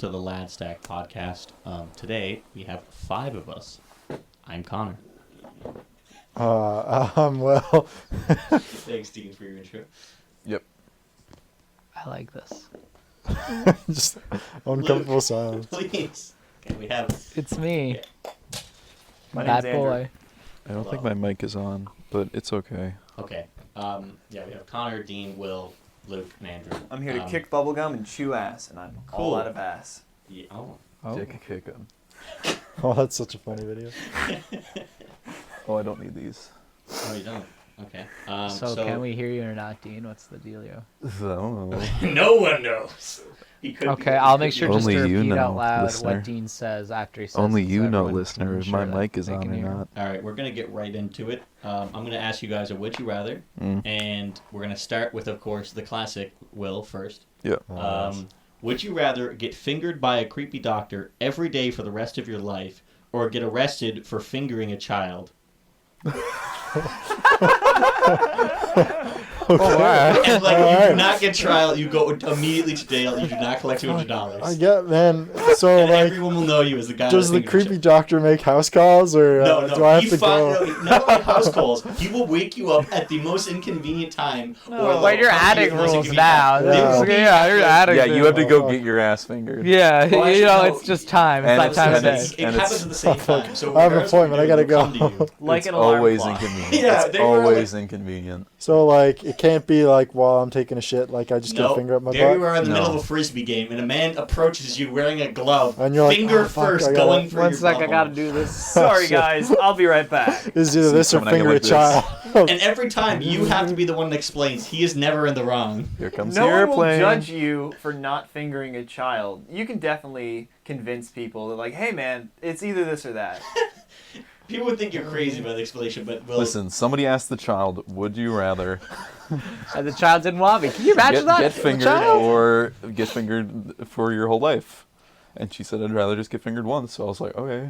to the Lad Stack podcast. Today we have 5 of us. I'm Connor. Well. Thanks, Dean, for your intro. Yep. I like this. Just uncomfortable Luke, silence. Please. Okay, we have. It's me. My That name's Andrew. boy. I don't think my mic is on, but it's okay. Okay. Yeah, we have Connor, Dean, Will, Luke, and Andrew. I'm here to kick bubblegum and chew ass, and I'm all out of ass. Yeah, oh. Dick kick him. Oh, that's such a funny video. Oh, I don't need these. Oh, you don't. Okay. So can we hear you or not, Dean? What's the dealio? No one knows. He could Okay, I'll make sure just Only to you repeat out know, loud listener. what Dean says after he says Only it, so you know, everyone listener, can if my ensure mic that is they on can or hear him. not. All right, we're going to get right into it. I'm going to ask you guys a would you rather, Mm. and we're going to start with, of course, the classic Will first. Yeah. Would you rather get fingered by a creepy doctor every day for the rest of your life, or get arrested for fingering a child? And like, you do not get trial, you go immediately to jail, you do not collect $200. I get, man. So, And like, everyone will know you as the guy does that the fingered a creepy child. doctor make house calls, or No, do I have he to go? not only house calls, he will wake you up at the most inconvenient time. No, but you're adding rules now. Yeah. You're adding Yeah, you have to go Oh, get your ass fingered. Yeah, Well, actually, you know, no, it's just time. It's and that time of day. it's- It and happens it's- at the same time. So I have an regardless of what appointment, I you gotta do, they'll come go. to you. Like It's an alarm always clock. inconvenient. Yeah, It's they were always inconvenient. So, like, it can't be like while I'm taking a shit, like I just get a No, finger up my there you butt. are in the middle No. of a frisbee game, and a man approaches you wearing a glove, And you're like, finger "Oh, fuck, first, I gotta- going for One your sec, I butthole. gotta do this. Sorry, guys. I'll be right back. It's either See, this or coming at you finger a like this. child. And every time, you have to be the one that explains. He is never in the wrong. Here comes No the one will airplane. judge you for not fingering a child. You can definitely convince people that, like, hey, man, it's either this or that. People would think you're crazy by the explanation, but Will... Listen, somebody asked the child, would you rather And the child didn't want me. Can you imagine that? get The fingered child? or get fingered for your whole life? And she said, I'd rather just get fingered once. So I was like, okay.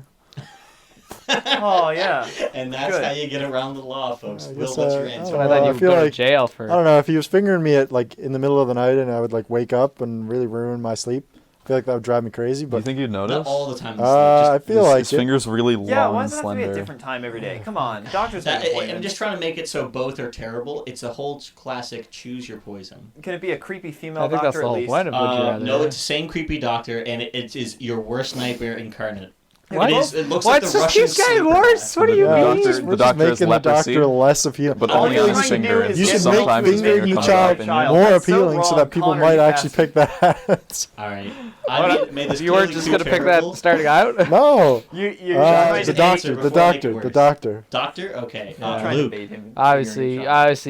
Oh, yeah. And that's Good. how you get around the law, folks. I Will, guess, what's your I answer? don't I know. thought I you would feel go to like- jail for. I don't know, if he was fingering me at like in the middle of the night and I would like wake up and really ruin my sleep, I feel like that would drive me crazy. Do you But think you'd notice? Not all the time. I feel like his it. finger's really Yeah, long why and does it have to be a slender. different time every day? Come on. Doctors make I'm appointments. just trying to make it so both are terrible. It's a whole classic choose your poison. Can it be a creepy female I think that's doctor the at whole least? point of Would You Rather. No, it's the same creepy doctor, and it is your worst nightmare incarnate. What? It looks What? like the Just Russian keeps getting sleeper worse. guy. What do you Yeah, mean? we're The just doctor has making the leprosy, doctor less appealing. But All only you're on his trying to do finger. is and You get should sometimes make sometimes his fingering finger the comes child up and child. more That's so appealing so wrong. that people Connor, might you actually bastard. pick that. All right. What? I made this You weren't clearly just too gonna pick terrible. that starting out? No. You're trying The to doctor, answer the before I make doctor, it the worse. doctor. Doctor? Okay. I'm trying to Luke. bait him. Obviously,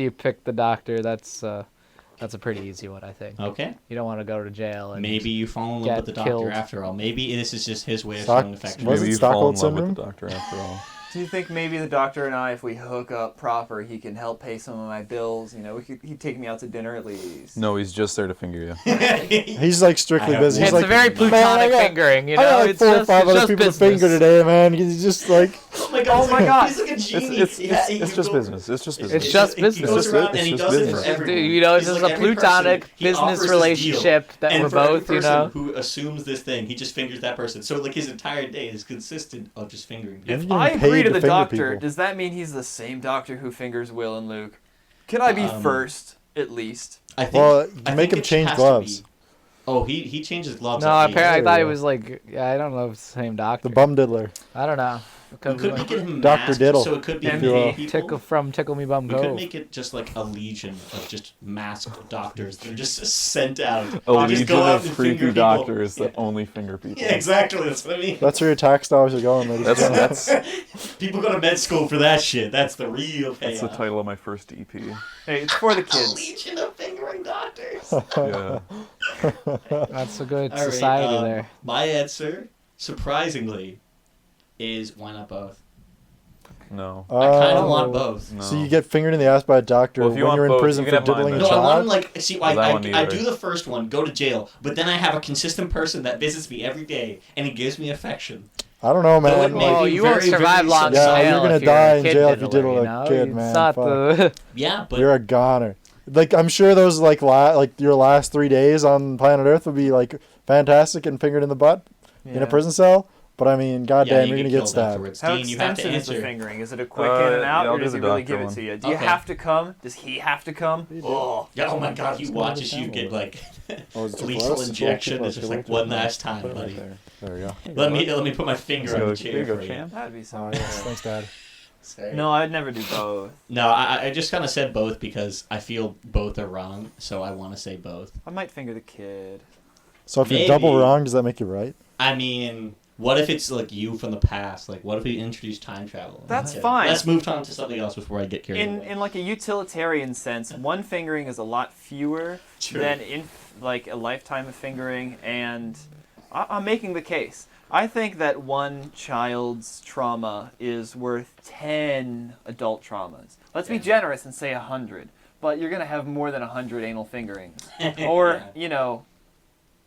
you picked the doctor. That's a pretty easy one, I think. Okay. You don't want to go to jail. And Maybe you fall in love Get with the doctor killed. after all. Maybe this is just his way of Stock- showing affection. Was Maybe it you fall in Stockholm love with the syndrome? doctor after all. Do you think maybe the doctor and I, if we hook up proper, he can help pay some of my bills? You know, he'd take me out to dinner at least. No, he's just there to finger you. He's like strictly I don't busy. know. He's It's like, a very Man, plutonic I got- fingering, you I got know? like It's 4 or just, 5 it's other just people to business. finger today, man. He's just like, Oh my god, Oh my God. he's like a genie. It's just business. It's just business. It's just He business. goes It's around just- and he it's does just it for business. everyone. You know, He's this is like a every plutonic person, he business offers this relationship that and we're for every both, you person know? who assumes this thing, he just fingers that person. So like his entire day is consistent of just fingering If people. you I getting agree paid to to the finger doctor. people. Does that mean he's the same doctor who fingers Will and Luke? Can I be first, at least? I think, well, I make think him it change has to gloves. be- Oh, he changes gloves. No, at apparently I least. thought Yeah. it was like, I don't know if it's the same doctor. The bum diddler. I don't know. We could make it him Dr. masked, Diddle. so it could be If you will. many people. Tickle Me Bum We could Go. make it just like a legion of just masked doctors that are just sent out. A Just legion go out of and creepy finger people. doctors that Yeah. only finger people. Yeah, exactly. That's what I mean. That's where your tax dollars are going, ladies and That's gentlemen. that's People go to med school for that shit. That's the real that's the payoff. title of my first EP. Hey, it's for the A kids. legion of fingering doctors. Yeah. That's a good All right, society there. My answer, surprisingly, is why not both? No. I kind of Oh. want both. No. So you get fingered in the ass by a doctor Well, if when you want you're in both, prison you for can have mine diddling a then. No, I want child? them like see. Well, that one I either. do the first one, go to jail, but then I have a consistent person that visits me every day, and he gives me affection. I don't know, Though it man. may Well, be you won't very, survive very long in Yeah, jail you're gonna if die you're a in kid jail if you diddler, diddle a you know? kid, It's man. not Fuck. the... Yeah, but You're a goner. like I'm sure those like like your last 3 days on planet Earth would be like fantastic and fingered in the butt in a prison cell. But I mean, goddamn, you're gonna get killed stabbed. afterwards. How Dean, you have to extensive is the answer. fingering? Is it a quick in and out, yeah, I'll or do does the he really doctor give it one. to you? Do you Okay. have to come? Does he have to come? Oh, Yeah, oh my god, he Just go to watches the you towel. get like Oh, is it too lethal close? injection. It's just Too like close. one last time, Put it right buddy. there. There we go. Let me put my finger on the There chair you go, for you. champ. that'd be Oh, so. yes. Thanks, Dad. Sorry. No, I'd never do both. No, I just kind of said both because I feel both are wrong, so I want to say both. I might finger the kid. So if you're Maybe. double wrong, does that make you right? I mean, what if it's like you from the past? Like, what if we introduce time travel? That's Okay. fine. Let's move on to something else before I get carried away. In like a utilitarian sense, one fingering is a lot fewer True. than in like a lifetime of fingering, and I'm making the case. I think that one child's trauma is worth 10 adult traumas. Let's be Yeah. generous and say 100, but you're gonna have more than 100 anal fingerings, or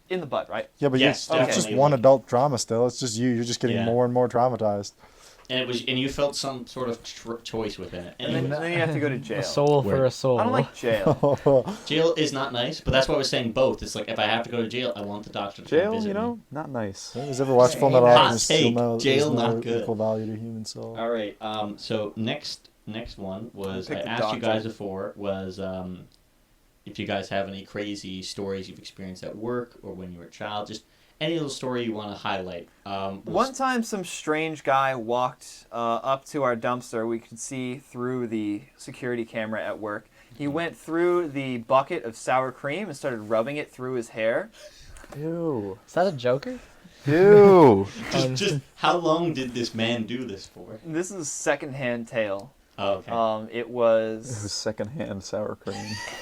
in the butt, right? Yeah, but Yes, it's just definitely. one adult trauma still. It's just you. You're just getting Yeah. more and more traumatized. And you felt some sort of choice within it. And then you have to go to jail. A soul for Word. a soul. I don't like jail. Jail is not nice, but that's why I was saying both. It's like if I have to go to jail, I want the doctor to come Jail, visit you me. know, not nice. Who's ever watched Full Hot Metal Alchemist? take. You'll know Jail, there's no not good. equal value to human soul. All right. So next one was I Pick the asked you doctor. guys before was if you guys have any crazy stories you've experienced at work or when you were a child, just any little story you want to highlight. One time, some strange guy walked up to our dumpster. We could see through the security camera at work. He went through the bucket of sour cream and started rubbing it through his hair. Ew. Is that a Joker? Ew. just how long did this man do this for? This is secondhand tale. Oh, okay. It It was was secondhand sour cream.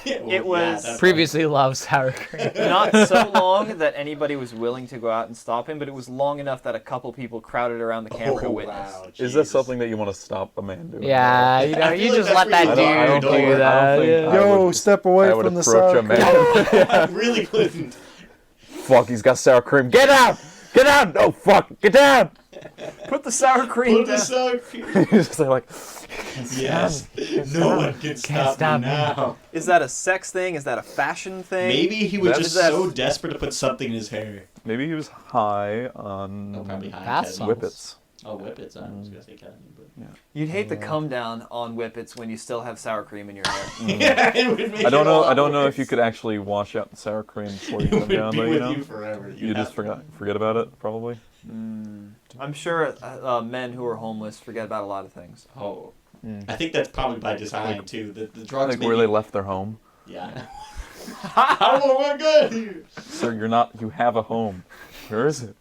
it was that's Previously loved sour cream. not so long that anybody was willing to go out and stop him, but it was long enough that a couple people crowded around the camera to witness. Wow, Is Jesus. that something that you want to stop a man doing? Yeah, you know, I feel you like just that's let that really I don't dude think- do I that. don't think yeah. I Yo, would- step away I would from the approach sour a man. I really couldn't. Fuck, he's got sour cream. Get out! Get out! No, fuck! Get down! Put the sour cream Put down. this out. He's just like, Yes. No one can stop stop me me. now. Is that a sex thing? Is that a fashion thing? Maybe he was That's- just so desperate to put something in his hair. maybe he was high on Oh, probably high Bath ketamine. salts. whippets. Oh, whippets. I was gonna say ketamine, but You'd hate the come down on whippets when you still have sour cream in your hair. yeah, it would make I don't it a know. lot I don't know worse. if you could actually wash out the sour cream before you It come would down, be though. with You know, you forever. you You'd just have- forget about it, probably. I'm sure men who are homeless forget about a lot of things. Oh, I think that's probably by design too. The drugs. Like where they left their home. Yeah. I don't want to go here. Sir, you have a home. Where is it?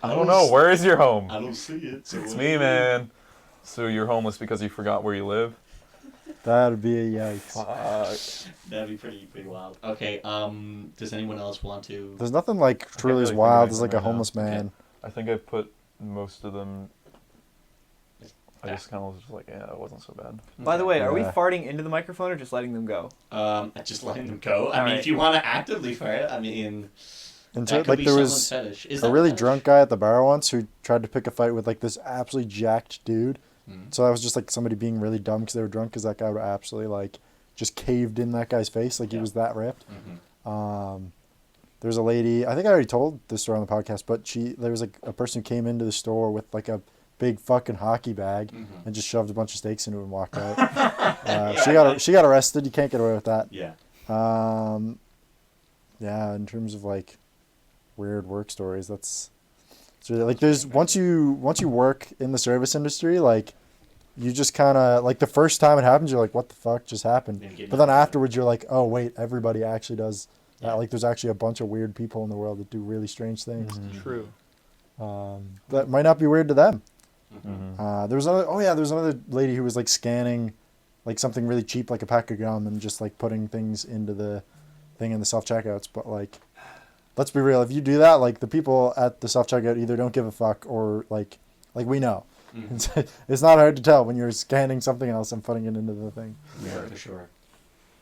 I I don't don't know. s- Where is your home? I don't see it. So It's what me, do you man. So you're homeless because you forgot where you live? That'd be a yikes. Fuck. do? That'd be pretty wild. Okay. Does anyone else want to? There's nothing like truly as really think of wild as anything like a right now. homeless man. I think I put most of them. I just kind of was like, yeah, it wasn't so bad. By the way, are we Yeah. farting into the microphone or just letting them go? Just letting them go. I mean, Alright. if you want to actively fire it, I mean, And that so, could like be there someone's was fetish. Is a that really fetish? drunk guy at the bar once who tried to pick a fight with like this absolutely jacked dude. Mm. So that was just like somebody being really dumb because they were drunk because that guy would absolutely like just caved in that guy's face like he Yeah. was that ripped. Mhm. There's a lady, I think I already told this story on the podcast, but there was like a person who came into the store with like a big fucking hockey bag Mhm. and just shoved a bunch of steaks into it and walked out. She got arrested. You can't get away with that. Yeah. Yeah, in terms of like weird work stories, it's really like there's once you work in the service industry, like you just kind of like the first time it happens, you're like, what the fuck just happened? Then get But then used to it. afterwards, you're like, oh wait, everybody actually does that. Yeah. Like there's actually a bunch of weird people in the world that do really strange things. True. That might not be weird to them. Mhm. There was another lady who was like scanning like something really cheap, like a pack of gum, and just like putting things into the thing in the self checkouts. But like, let's be real, if you do that, like the people at the self checkout either don't give a fuck or like we know. Mhm. It's not hard to tell when you're scanning something else and putting it into the thing. Yeah, for sure.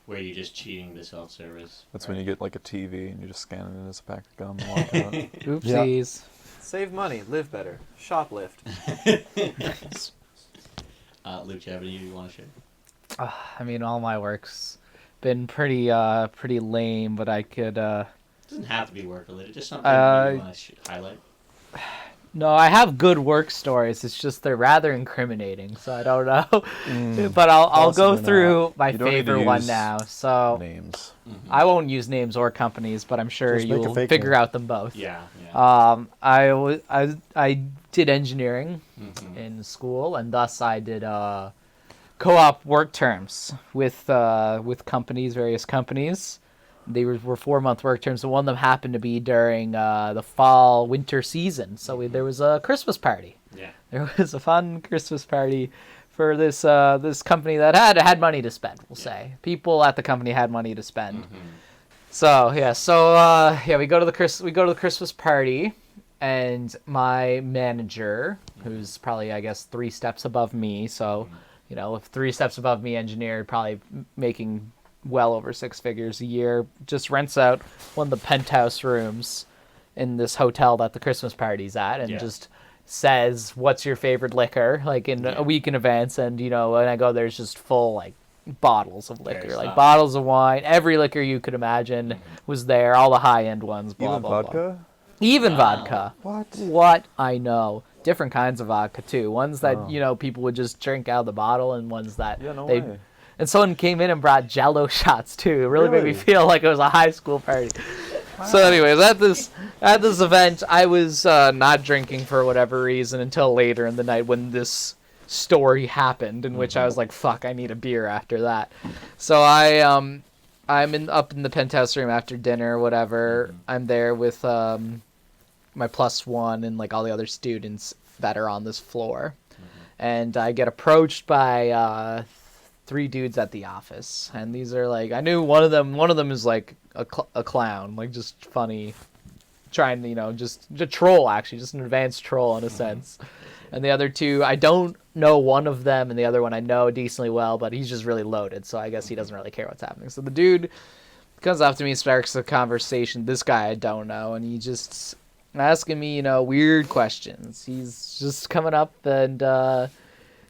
Where you're just cheating the self-service. That's when you get like a TV and you just scan it as a pack of gum and walk out. Oopsies. Save money, live better, shoplift. Luke, do you have any you want to share? I mean, all my work's been pretty lame, but I could. It doesn't have to be work related. Just something you want to highlight. No, I have good work stories. It's just they're rather incriminating, so I don't know. But I'll go Possibly through my You don't need to favorite one use now. So Names. I won't use names or companies, but I'm sure Just make a you'll fake figure name. out them both. Yeah. I did engineering in school, and thus I did co-op work terms with companies, various companies. They were 4-month work terms, and one of them happened to be during the fall-winter season. So there was a Christmas party. Yeah. There was a fun Christmas party for this this company that had money to spend. We'll say people at the company had money to spend. So we go to the Christmas party, and my manager, who's probably I guess 3 steps above me, so if 3 steps above me, engineer, probably making well over 6 figures a year, just rents out one of the penthouse rooms in this hotel that the Christmas party's at, and just says, "What's your favorite liquor?" Like in a week in advance, and when I go, there's just full like bottles of liquor, like bottles of wine, every liquor you could imagine was there, all the high end ones. Blah, Even blah, vodka? blah. Even vodka. What? What I know. Different kinds of vodka too. Ones that people would just drink out of the bottle, and ones that way. And someone came in and brought Jello shots too. It really made me feel like it was a high school party. Wow. So, anyways, at this event, I was not drinking for whatever reason until later in the night when this story happened, in which I was like, "Fuck, I need a beer after that." So I'm up in the penthouse room after dinner, whatever. I'm there with my +1 and like all the other students that are on this floor, and I get approached by 3 dudes at the office, and these are like, I knew one of them is like a clown, like just funny, trying to just a troll, actually, just an advanced troll in a sense. And the other 2, I don't know one of them, and the other one I know decently well, but he's just really loaded, so I guess he doesn't really care what's happening. So the dude comes up to me, sparks a conversation. This guy I don't know, and he just asking me weird questions. He's just coming up and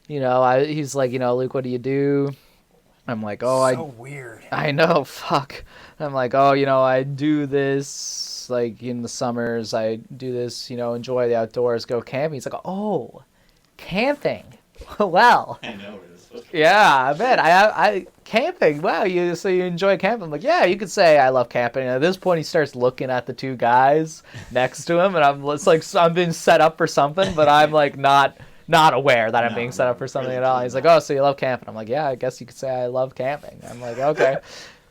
he's like, "Luke, what do you do?" I'm like, "Oh, weird. I know, fuck." I'm like, "Oh, I do this, like, in the summers, I do this, enjoy the outdoors, go camping." He's like, "Oh, camping. Well." I know it is. Yeah, I bet. I camping. Wow, so you enjoy camping? I'm like, yeah, you could say I love camping. And at this point, he starts looking at the 2 guys next to him, and it's like I'm being set up for something, but I'm like not aware that I'm being set up for something at all. He's like, "Oh, so you love camping?" I'm like, "Yeah, I guess you could say I love camping." I'm like, "Okay,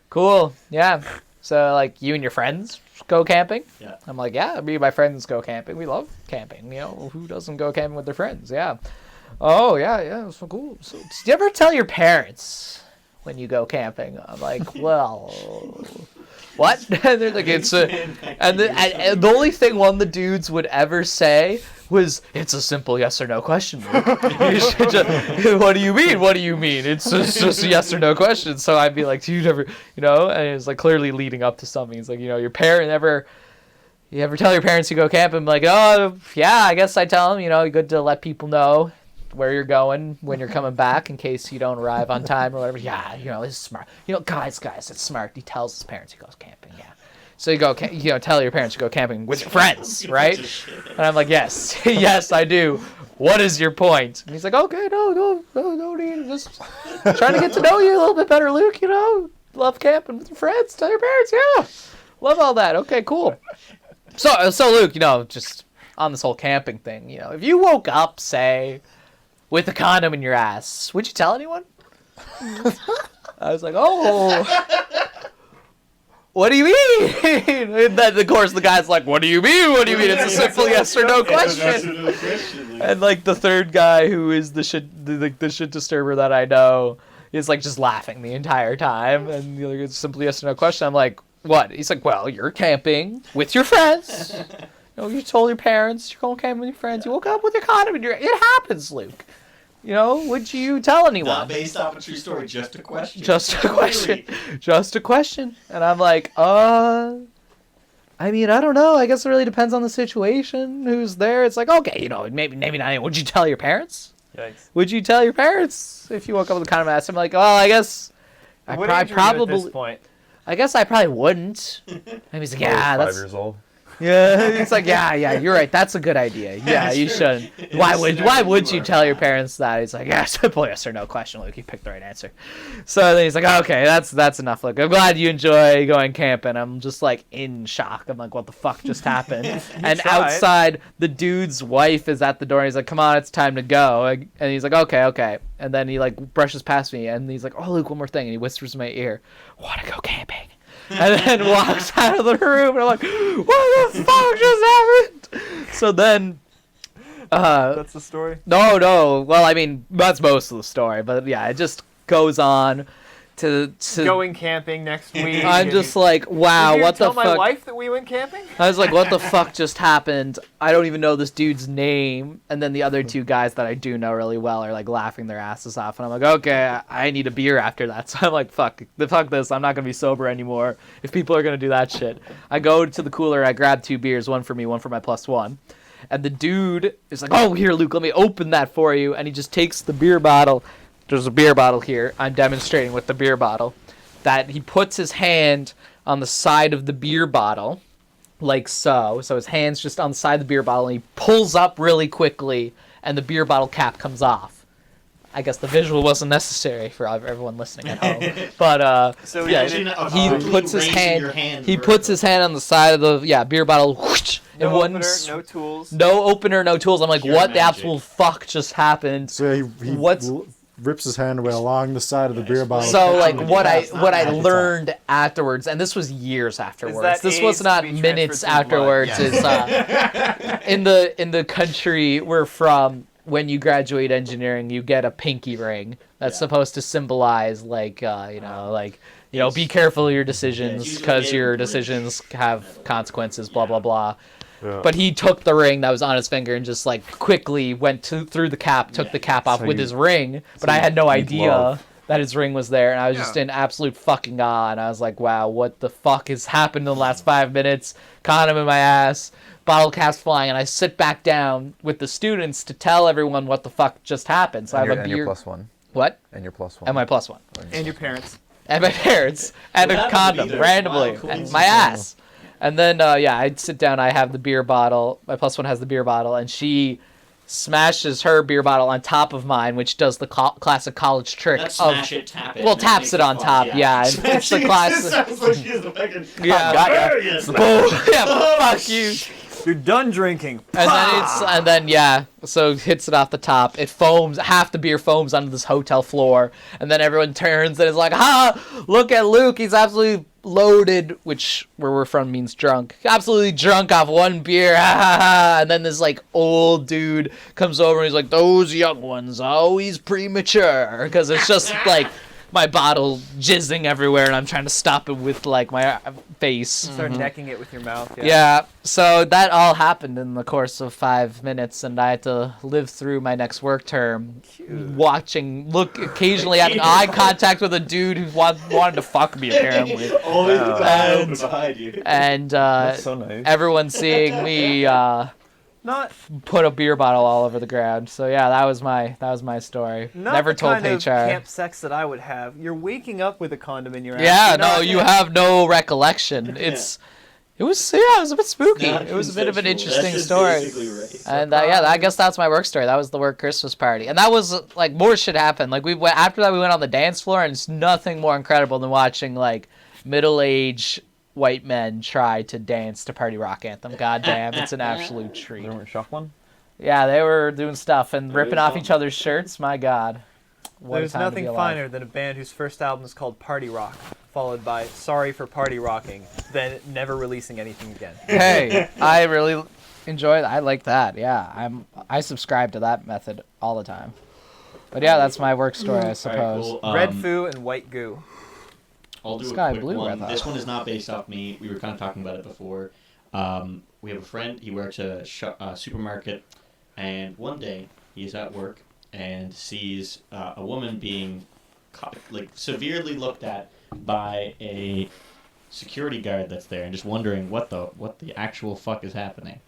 cool, yeah." So like, you and your friends go camping? Yeah. I'm like, "Yeah, me and my friends go camping. We love camping. Who doesn't go camping with their friends?" Yeah. "Oh, yeah, so cool. So, do you ever tell your parents when you go camping?" I'm like, "Well, what?" And they're like, "It's a," and the only thing one of the dudes would ever say was, "It's a simple yes or no question, Luke. You should just, what do you mean? What do you mean? It's just a yes or no question." So I'd be like, "Do you never, and it's like clearly leading up to something. It's like, your parent you ever tell your parents you go camping?" I'm like, "Oh, yeah, I guess I tell them, good to let people know where you're going when you're coming back in case you don't arrive on time or whatever." "Yeah, it's smart. Guys, it's smart." He tells his parents he goes camping, yeah. So you go, tell your parents you go camping with your friends, right? And I'm like, "Yes, yes, I do. What is your point?" And he's like, "Okay, no need. Just trying to get to know you a little bit better, Luke. Love camping with your friends. Tell your parents, yeah, love all that. Okay, cool." So Luke, just on this whole camping thing, if you woke up, say, with a condom in your ass, would you tell anyone? I was like, "Oh, what do you mean?" And then, of course, the guy's like, "What do you mean? What do you mean? It's a simple yes or no question." And like the third guy, who is the shit disturber that I know, is like just laughing the entire time. And the other it's simply yes or no question. I'm like, "What?" He's like, "Well, you're camping with your friends. You told your parents you're going camping with your friends. You woke up with your condom in your. It happens, Luke. Would you tell anyone?" Not based off a true story, just a question. Just a question. Just a question. And I'm like, I mean, I don't know. I guess it really depends on the situation. Who's there? It's like, okay, maybe not anyone. Would you tell your parents? Yikes. Would you tell your parents if you woke up with a condom ass? I'm like, well, I guess What age are you at this point? I guess I probably wouldn't. And he's like, yeah, I was 5 that's. years old. Yeah, it's like, yeah, you're right. That's a good idea. Yeah, you shouldn't. Why would you tell your parents that? He's like, yeah, simple yes or no question, Luke. You picked the right answer. So then he's like, okay, that's enough, Luke. I'm glad you enjoy going camping. I'm just like in shock. I'm like, what the fuck just happened? And tried. outside, the dude's wife is at the door. And he's like, come on, it's time to go. And he's like, okay. And then he like brushes past me, and he's like, oh, Luke, one more thing. And he whispers in my ear, want to go camping? And then walks out of the room, and I'm like, what the fuck just happened? So then... That's the story? No. Well, I mean, that's most of the story. But yeah, it just goes on to Going camping next week. I'm just like, wow, Did you what the tell fuck? my wife that we went camping? I was like, what the fuck just happened? I don't even know this dude's name. And then the other two guys that I do know really well are like laughing their asses off. And I'm like, okay, I need a beer after that. So I'm like, fuck this. I'm not going to be sober anymore if people are going to do that shit. I go to the cooler. I grab 2 beers, one for me, one for my +1. And the dude is like, oh, here, Luke, let me open that for you. And he just takes the beer bottle. There's a beer bottle here. I'm demonstrating with the beer bottle. That he puts his hand on the side of the beer bottle, like so. So his hand's just on the side of the beer bottle, and he pulls up really quickly, and the beer bottle cap comes off. I guess the visual wasn't necessary for everyone listening at home. But, So yeah, he puts his hand... He puts his hand on the side of the beer bottle, whoosh, no and opener, no tools. No opener, no tools. I'm like, Pure what the magic. absolute fuck just happened? So he rips his hand away along the side of the beer bottle. So like what I at the learned afterwards, and this was years afterwards. This was AIDS not to be minutes transferred to the blood? afterwards. Is in the country we're from, when you graduate engineering, you get a pinky ring that's supposed to symbolize like be careful of your decisions because your decisions have consequences. Blah blah blah. Yeah. But he took the ring that was on his finger and just like quickly went through the cap, took the cap off with his ring. But I had no idea that his ring was there, and I was just in absolute fucking awe. And I was like, wow, what the fuck has happened in the last 5 minutes? Condom in my ass, bottle caps flying, and I sit back down with the students to tell everyone what the fuck just happened. So I have a beer. And your +1. What? And your +1. And my +1. And your parents. And my parents. And a condom, randomly. And my ass. And then, I'd sit down. I have the beer bottle. My +1 has the beer bottle, and she smashes her beer bottle on top of mine, which does the classic college trick Not of smash it, tap it. well, and then taps make it on top. Yeah, and it's the classic. Sounds like she's the fucking. Yeah, got ya. boom. Yeah, fuck you. You're done drinking. And then so it hits it off the top. It foams. Half the beer foams onto this hotel floor, and then everyone turns and is like, "Ha! Look at Luke. He's absolutely loaded," which where we're from means drunk. Absolutely drunk off one beer. Ha ha ha! And then this like old dude comes over and he's like, "Those young ones always premature," because it's just like my bottle jizzing everywhere, and I'm trying to stop it with like my face. Start necking it with your mouth. Yeah, so that all happened in the course of 5 minutes, and I had to live through my next work term look occasionally having eye contact with a dude who wanted to fuck me, apparently. Always the guy open behind you. And That's so nice. everyone seeing me Not put a beer bottle all over the ground. So yeah, that was my story. Never the told kind of HR. camp sex that I would have. You're waking up with a condom in your ass. Yeah, You're no, not- you have no recollection. It was a bit spooky. It was a bit of an interesting story. And I guess that's my work story. That was the work Christmas party, and that was like more shit happened. Like after that we went on the dance floor, and it's nothing more incredible than watching like middle-aged white men try to dance to Party Rock Anthem. God damn, it's an absolute treat. They weren't shock one? Yeah, they were doing stuff and ripping off each other's shirts. My God. What a There's time to nothing be alive. finer than a band whose first album is called Party Rock, followed by Sorry for Party Rocking, then never releasing anything again. Hey, I really enjoy that. I like that. Yeah, I subscribe to that method all the time. But yeah, that's my work story, I suppose. All right, cool. Red Foo and White Goo. I'll do Sky a quick Blue, I one. thought. This one is not based off me. We were kind of talking about it before. We have a friend. He works at a supermarket, and one day he's at work and sees a woman being severely looked at by a security guard that's there, and just wondering what the actual fuck is happening.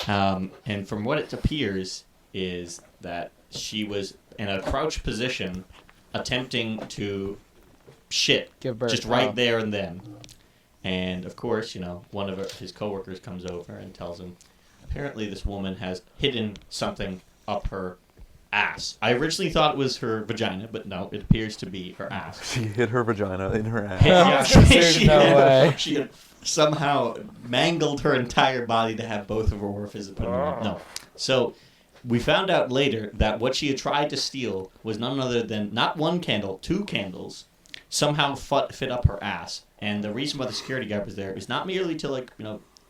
And from what it appears is that she was in a crouched position, attempting to shit. Give birth. Just right there and then. And of course, one of his coworkers comes over and tells him, apparently this woman has hidden something up her ass. I originally thought it was her vagina, but no, it appears to be her ass. She hid her vagina in her ass. Yeah, There's no way. She had somehow mangled her entire body to have both of her orifices put in her. No. So we found out later that what she had tried to steal was none other than not one candle, 2 candles, somehow fit up her ass. And the reason why the security guard was there is not merely to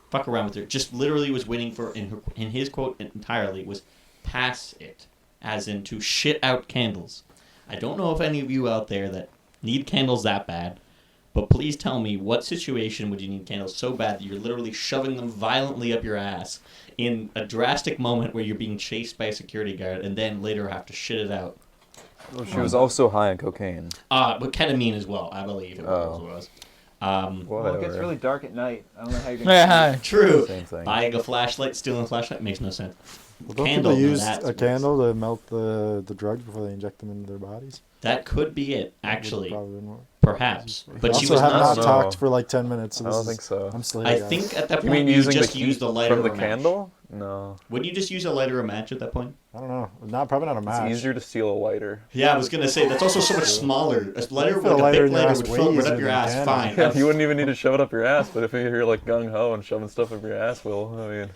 fuck around with her, just literally was waiting for, in his quote entirely, was pass it, as in to shit out candles. I don't know if any of you out there that need candles that bad, but please tell me what situation would you need candles so bad that you're literally shoving them violently up your ass in a drastic moment where you're being chased by a security guard and then later have to shit it out. Well, she was also high on cocaine. But ketamine as well, I believe it was. Well, it gets really dark at night. I don't know how you're Yeah. True. Same thing. Buying a flashlight, stealing a flashlight makes no sense. Well, don't Candle, people use that's a worse. candle to melt the drugs before they inject them into their bodies? That could be it, That would actually. probably been what- Perhaps. But she also was have not. not talked for like 10 minutes. So I this don't is- think so. I'm slated. I guys. think at that You point mean using just the use heat the lighter from the or a match. candle? No. Wouldn't you just use a lighter or a match at that point? I don't know. Probably not a match. It's easier to steal a lighter. Yeah, I was gonna say that's also so much smaller. A lighter, Fill a like lighter a in big your lighter, ass would way fill it right easier up your than a ass. candle. Fine. Yeah, you wouldn't even need to shove it up your ass, but if you're like gung ho and shoving stuff up your ass, well, I mean.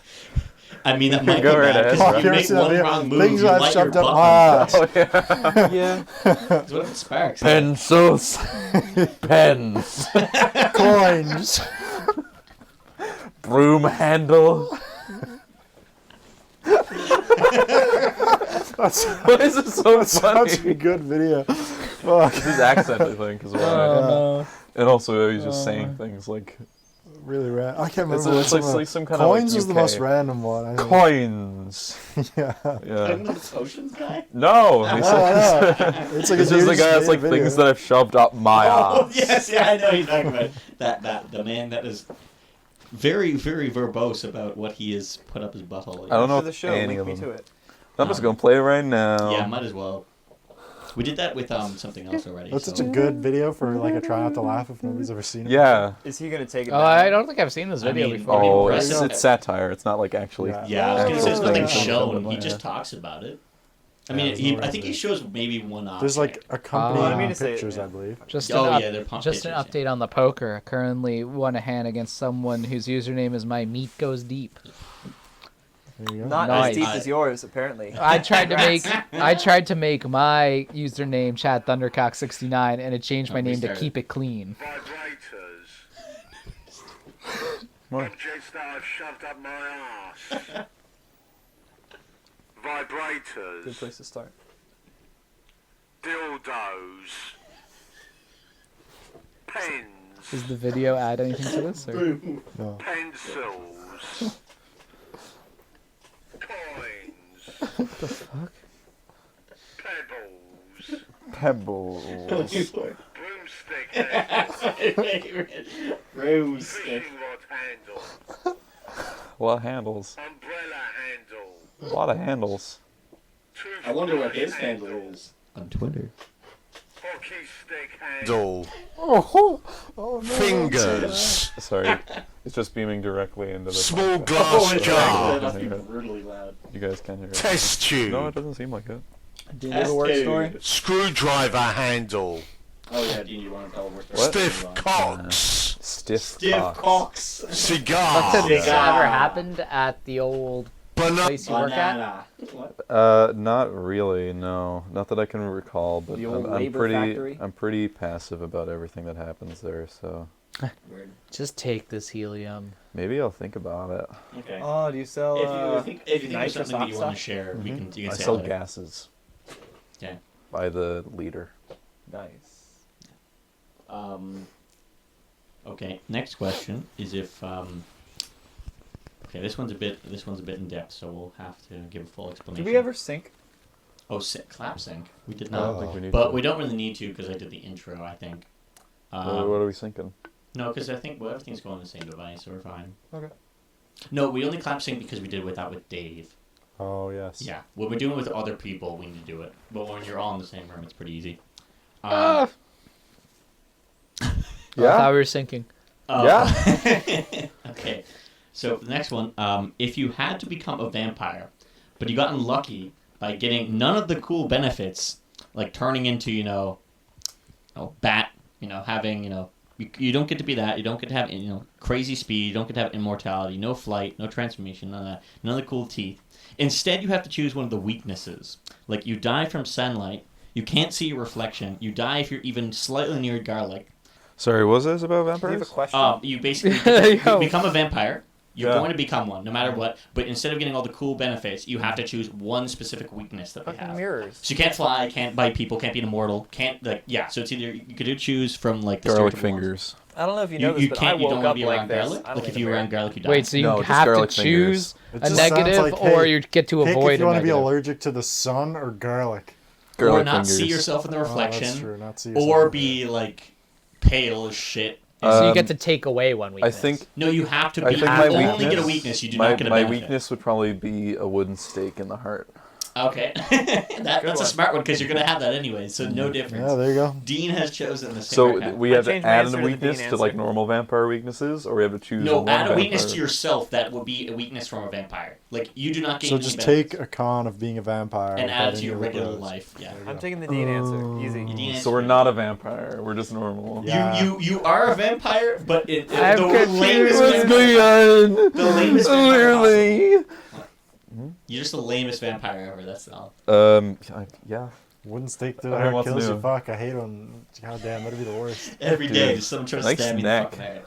I mean, that might Go be right bad, ahead, 'cause bro. if you Have you ever make seen that one video? wrong move, Things you I've light your shoved up butt my on fire. Oh, yeah. Yeah. That's what it sparks. Pencils. Pens. Coins. Broom handle. That's Why is it so funny? such a good video. Fuck. It's his accent, I think, is why. no. And also, he's just saying things like Really random. I can't it's, remember. it's what like some kind coins of was like the most UK. random one. I think. Coins. Yeah. Yeah. the potions guy? No, he No, says, no. It's like it's a just dude the guy that's made like a video. things that I've shoved up my Oh, ass. yes, yeah, I know you're talking about that. The man that is very, very verbose about what he has put up his butthole. I don't know After the show, any link of me them. to it. I'm just gonna play it right now. Yeah, might as well. We did that with something else already. That's so. such a good video for like a try not to laugh if nobody's ever seen it. Yeah. Is he gonna take it Oh, down? I don't think I've seen this I video mean, before. Oh, impressive. it's satire. It's not like actually. Yeah. Yeah, I was gonna say there's Yeah. nothing Yeah. shown. He Yeah. just talks about it. I Yeah, mean, there's no I think he reason. shows maybe one object. There's like accompanying I mean to say it, pictures, yeah. I believe. Just Oh, an, yeah, they're pump just an pictures, update on the poker. Currently won a hand against someone whose username is my meat goes deep. There you go. Not Nice. as deep as yours, apparently. I tried to make my username Chad Thundercock69 and it changed my Oh, name to restarted. Keep It Clean. Vibrators. Objects that I've shoved up my ass. Good Vibrators. place to start. Dildos. Pens. Does the video add anything to this? Or? No. Pencils. Coins. What the fuck? Pebbles. Pebbles. Broomstick handle. Broomstick. Fishing rod handle. A lot of handles. Umbrella handle. A lot of handles. I wonder what his Toothbrush handle is on Twitter. Hockey stick handle. Oh, no. Fingers. Sorry, it's just beaming directly into the. Small podcast. glass That jar. must be brutally loud. You guys can hear it. Test tube. No, it doesn't seem like it. Do you know the work story? Screwdriver handle. Oh yeah, Dean, you want to tell What? Stiff cocks. Stiff, Stiff cocks. cocks. Cigar. Has this Cigar. ever happened at the old Banana. place you work at? Banana. What? Not really. No, not that I can recall. But The old I'm labor pretty. factory? I'm pretty passive about everything that happens there. So Weird. Just take this helium. maybe I'll think about it. Okay. Oh, do you sell? If you think of nitrous something that you want to oxide? share, we can. You can I say sell it later. gases Okay. by the liter. Nice. Okay. Next question is if. Okay, this one's a bit in depth, so we'll have to give a full explanation. Did we ever sync? Oh, clap sync. We did I don't not. think we need But to. we don't really need to because I did the intro. I think. what are we thinking? No, because I think everything's going on the same device, so we're fine. Okay. No, we only clap sync because we did that with Dave. Oh, yes. Yeah, when we're doing it with other people, we need to do it. But when you're all in the same room, it's pretty easy. Ah. I thought we were sinking. Okay. So the next one, if you had to become a vampire, but you got unlucky by getting none of the cool benefits, like turning into, bat, having, you don't get to be that. You don't get to have, crazy speed. You don't get to have immortality. No flight. No transformation. None of that. None of the cool teeth. Instead, you have to choose one of the weaknesses. Like, you die from sunlight. You can't see your reflection. You die if you're even slightly near garlic. Sorry, what was this about Do you have a vampires? question? You basically you become a vampire. You're Yeah. going to become one, no matter what. But instead of getting all the cool benefits, you have to choose one specific weakness that they Fucking have. mirrors. So you can't fly, can't bite people, can't be an immortal, can't So it's either you could choose from like the Garlic stereotypical ones. fingers. I don't know if you know this, You but can't. I You don't woke want up to be like around this. garlic. I don't Like if even you were know. around garlic, you die. Wait, so you No, just have to garlic choose It a just sounds negative, like, or hey, you get to Pick avoid if you a want to be negative. allergic to the sun or garlic. or Garlic not fingers. see yourself in the Oh, that's reflection, true. Not see or yourself. be like pale as shit. So you get Um, to take away one I weakness. think No, you have to I be. think You my only weakness. get a weakness. You do my not get a my benefit. weakness would probably be a wooden stake in the heart. Okay, that's a one. smart one because you're gonna have that anyway, so no difference. Yeah, there you go. Dean has chosen the same. So archetype. we have to changed my add answer a to the weakness Dean to like answer. normal vampire weaknesses, or we have to choose No, one add a weakness vampire? to yourself that would be a weakness from a vampire. Like you do not gain. So any just benefits. take a con of being a vampire and add without it to your any of the regular pros. life. Yeah. There you I'm go. taking the Dean answer. Easy. Dean So we're not a vampire. We're just normal. Yeah. You are a vampire, but I'm the confused. lamest What's vampire. on? The lamest vampire Literally. You're just the lamest vampire ever. That's all. Yeah. Wouldn't stake to I the don't heart know what to kills you. do. Fuck, I hate when. God damn, that'd be the worst. Every Dude. day, just someone tries to Nice stab me in the neck. fucking head.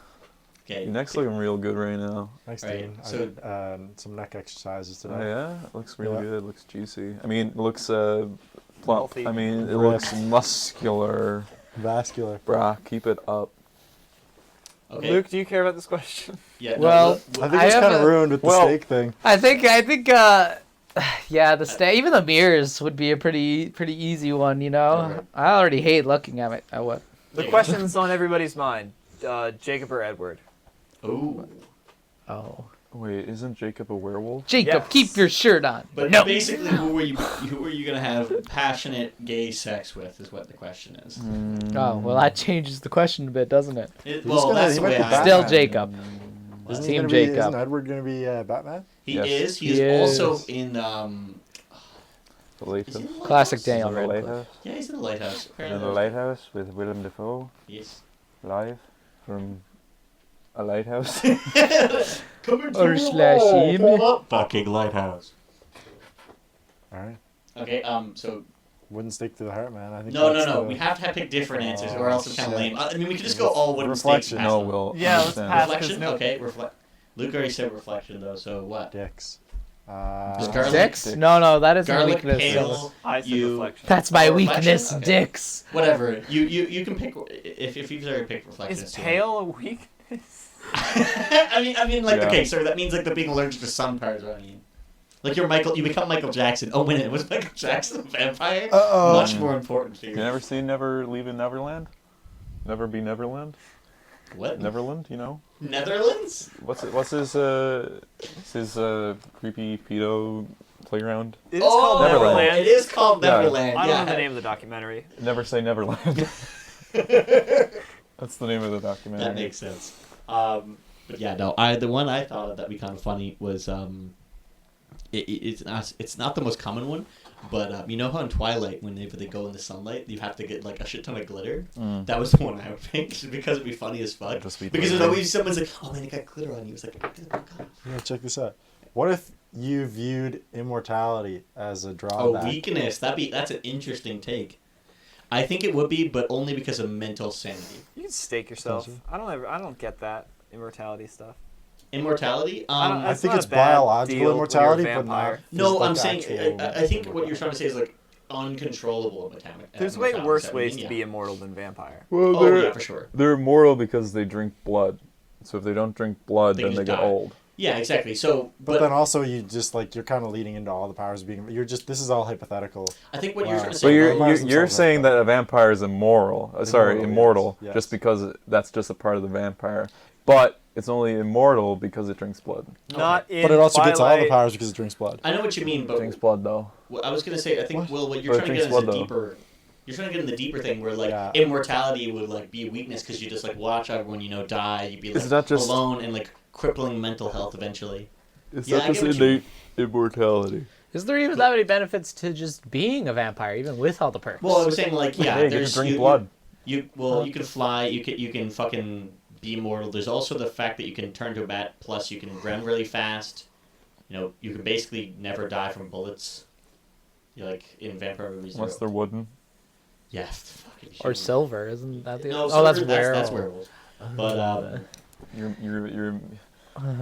Okay. Your neck's looking real good right now. Thanks, Right, Dean. so- I did some neck exercises Oh today. yeah, it looks really Yeah. good. It looks juicy. I mean, it looks plump. Healthy. I mean, it Rip. looks muscular. Vascular. Brah, keep it up. Okay. Luke, do you care about this question? Yeah. No, Well, look, I think I it's have kind of a- ruined with the well- steak thing. I think, yeah, even the mirrors would be a pretty easy one, you know. Yeah, right. I already hate looking at it. At what? The Yeah. question's on everybody's mind. Jacob or Edward? Ooh. Oh, Wait, isn't Jacob a werewolf? Jacob, Yes. keep your shirt on. But no. basically, who were you gonna have passionate gay sex with? Is what the question is. Oh, well, that changes the question a bit, doesn't it? Well, that's the way I. Still Jacob. Isn't, Team he gonna Jacob. Be, isn't Edward going to be Batman? He Yes. is. He He is also is. in. The lighthouse. Is he in the Classic Lighthouse? Daniel The Radcliffe. lighthouse. Yeah, he's in the lighthouse. In Apparently the there's- lighthouse with Willem Dafoe, Yes. live from a lighthouse. Coming Or slash him. Fucking lighthouse. All right. Okay. So Wouldn't stake to the heart, man. I think. no. that's the- We have to pick different answers, or else it's kind of shit. lame. I mean, we could just go all wooden Reflection. stakes. no, Will. Yeah, let's understand. pass. Reflection. no- Okay. Luke already said reflection though. So what? Dicks. Just garlic. Dicks? Dicks. No, that is my Garlic, weakness. pale. I said You- reflection. That's my Oh, reflection? weakness, Okay. dicks. Whatever. You can pick if you've already picked reflection. Is so- pale a weakness? I mean, like, Yeah. okay, so that means like the being allergic to sun powers. What I mean, like you become Michael Jackson. Oh, wait, was Michael Jackson a vampire? Uh-oh. Much more important to You you. never seen Never Leaving Neverland? Never Be Neverland? What? Neverland, you know? Netherlands? What's his creepy pedo playground? It is Oh, called Neverland. Neverland. It is called Yeah. Neverland. I don't yeah. know the name of the documentary. Never Say Neverland. That's the name of the documentary. That makes sense. But yeah, no. The one I thought of that'd be kind of funny was it's not the most common one, but you know how in Twilight whenever they go in the sunlight, you have to get like a shit ton of glitter. That was the one I would pick because it'd be funny as fuck. Just be Because there's glitter. always someone's like, oh man, it got glitter on you. It's like, Yeah, check this out. What if you viewed immortality as a oh, drawback? weakness. That's an interesting take. I think it would be, but only because of mental sanity. You can stake yourself. Gotcha. I don't get that immortality stuff. Immortality. I don't- I That's think not it's a bad biological deal when you're a immortality, but vampire. not. No, like I'm saying. actual I think what you're trying to say is like uncontrollable immortality. There's way worse I ways mean, to be immortal than vampire. Well, Oh yeah, for sure. they're immortal because they drink blood. So if they don't drink blood, They then just they get die. old. Yeah, exactly. So, But then also you just like you're kind of leading into all the powers of being. You're just this is all hypothetical. I think what Wow. you're trying to So say. you're vampires you're themselves saying are- that a vampire is immoral. Sorry, immortal, yes. just because that's just a part of the vampire. But it's only immortal because it drinks blood. Not in But it also gets all the Twilight. powers because it drinks blood. I know what you mean, but Drinks blood though. I was gonna say, I think, What? Will, what you're But it trying to get drinks is a blood, though. deeper. You're trying to get in the deeper thing where like Yeah. immortality would like be a weakness because you just like watch everyone die. You'd be like Is that just- alone and like crippling mental health eventually. Is Yeah, that I just get what you innate immortality? Is there even that many benefits to just being a vampire, even with all the perks? Well, I was saying like yeah, Hey, you can there's drink blood. You can fly. You can fucking be immortal. There's also the fact that you can turn to a bat. Plus, you can run really fast. You know, you can basically never die from bullets. You like in vampire movies. Unless they're wooden. yeah, fucking Or shit. silver, isn't that the? No, oh, that's silver, werewolf. werewolf. But You're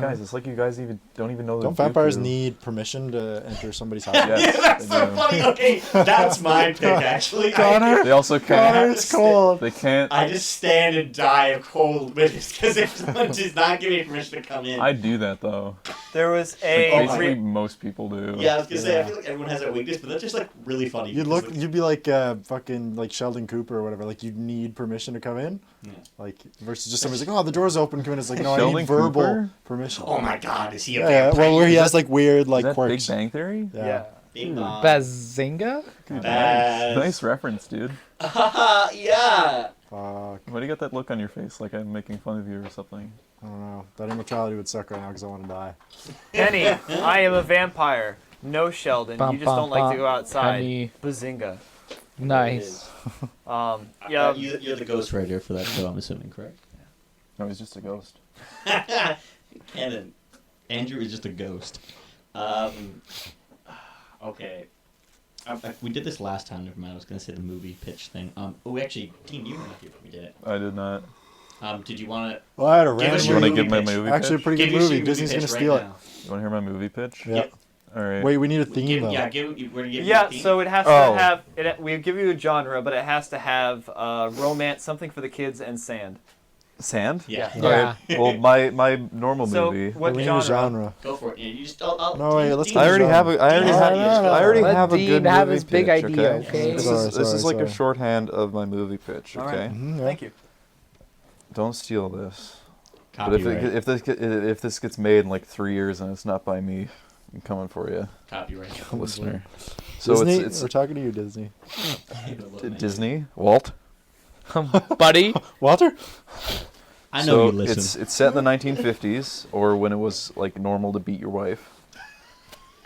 guys. It's like you guys don't even know. Don't vampires need permission to enter somebody's house? Yes, yeah, that's they so do. funny. Okay, that's my pick actually. Connor? They also Connor, can't. it's cold. They can't. I just stand and die of cold witness because if someone does not give me permission to come in. I do that though. There was Like, a basically, most people do. yeah, I was gonna say I Yeah. feel like everyone has that weakness, but that's just like really funny. You'd because, look. like, You'd be like fucking like Sheldon Cooper or whatever. Like you need permission to come in. Yeah. Like versus just somebody's like, oh, the door's open. Come in. It's like, no, I Sheldon need verbal Cooper? permission. oh my god, is he a Yeah, yeah. vampire? Well, where he Is has like weird Is like that quirks. Big Bang Theory? Yeah. Bing bong. Bazinga? Baz. Nice reference, dude. Yeah. Fuck. Why do you got that look on your face like I'm making fun of you or something? I don't know. That immortality would suck right now because I want to die. Penny. I am a vampire. No, Sheldon. Bum, You just bum, don't like to bum. go outside. Penny. Bazinga. Nice. Yeah. You're the ghostwriter for that show, I'm assuming, correct? No, he's just a ghost. And then Andrew is just a ghost. Okay. We did this last time. Never mind. I was gonna say the movie pitch thing. Actually, Dean, you were not here when we did it. I did not. Did you want to Well, I had a give random us You your want to movie give my pitch? movie Actually, a pitch? pretty Give good us your movie. movie Disney's pitch gonna right steal it. now. You want to hear my movie pitch? Yeah. All right. Wait, we need a theme though. Yeah, we're gonna give Yeah, you a theme. so it has Oh. to have. We give you a genre, but it has to have romance, something for the kids, and sand. Sand? Yeah. Yeah. Okay. Well, my normal So movie. what we need genre? a genre. Go for it. You just. No, wait, let's Dean- go I already genre. have a. I already Dean, have. how do you I already Let have a Dean good have movie his big pitch, idea, okay? okay? This Sorry, is this is sorry, like a sorry. shorthand of my movie pitch, All right. okay? Mhm, yeah. Thank you. Don't steal this. Copyright. But if this gets made in like 3 years and it's not by me, I'm coming for you, Copyright. listener. So Disney, it's we're talking to you, Disney. Disney, Walt. Buddy? Walter? I know So you listen. it's set in the 1950s or when it was like normal to beat your wife.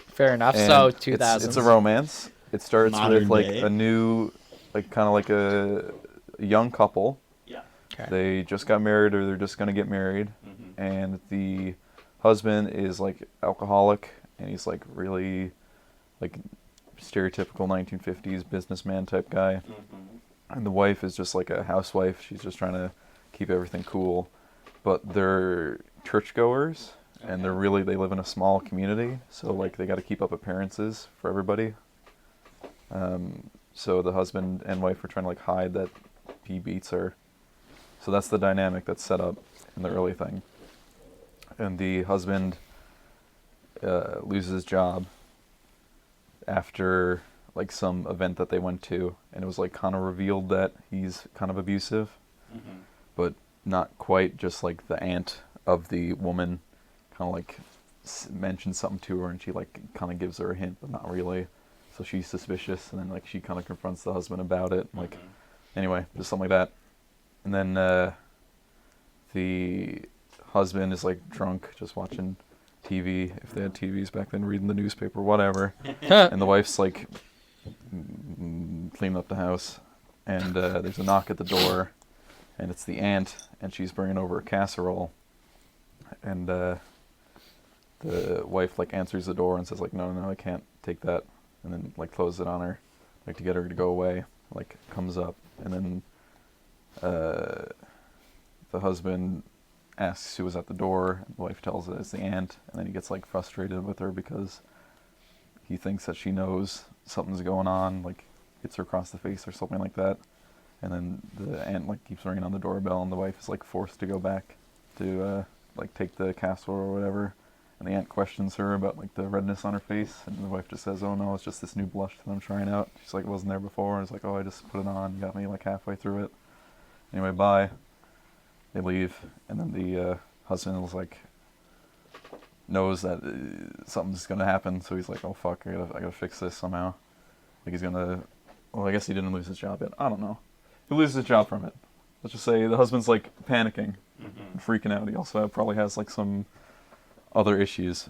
Fair enough. And So, it's- 2000s. It's a romance. It starts Modern with like day. a new, like kind of like a young couple. Yeah. Okay. They just got married or they're just gonna get married, Mhm. and the husband is like alcoholic and he's like really like stereotypical 1950s businessman type guy. Mhm. And the wife is just like a housewife. She's just trying to keep everything cool. But they're churchgoers, and they're really, they live in a small community. So, like, they got to keep up appearances for everybody. So the husband and wife are trying to, like, hide that he beats her. So that's the dynamic that's set up in the early thing. And the husband loses his job after like some event that they went to, and it was like kind of revealed that he's kind of abusive, Mhm. but not quite. Just like the aunt of the woman kind of like mentions something to her, and she like kind of gives her a hint, but not really. So she's suspicious, and then like she kind of confronts the husband about it. Like anyway, just something like that. And then the husband is like drunk, just watching TV, if they had TVs back then, reading the newspaper, whatever. And the wife's like cleaning up the house, and there's a knock at the door, and it's the aunt, and she's bringing over a casserole, and the wife like answers the door and says like, no, I can't take that, and then like closes it on her, like to get her to go away, like comes up, and then the husband asks who was at the door, and the wife tells it it's the aunt, and then he gets like frustrated with her because he thinks that she knows something's going on, like hits her across the face or something like that. And then the aunt like keeps ringing on the doorbell, and the wife is like forced to go back to like take the casserole or whatever. And the aunt questions her about like the redness on her face, and the wife just says, "Oh no, it's just this new blush that I'm trying out." She's like, "Wasn't there before?" And it's like, "Oh, I just put it on. You got me like halfway through it." Anyway, bye. They leave, and then the husband was like, knows that something's gonna happen, so he's like, "Oh fuck, I gotta fix this somehow." Like he's gonna Well, I guess he didn't lose his job yet. I don't know. He loses his job from it. Let's just say the husband's like panicking, and freaking out. He also probably has like some other issues,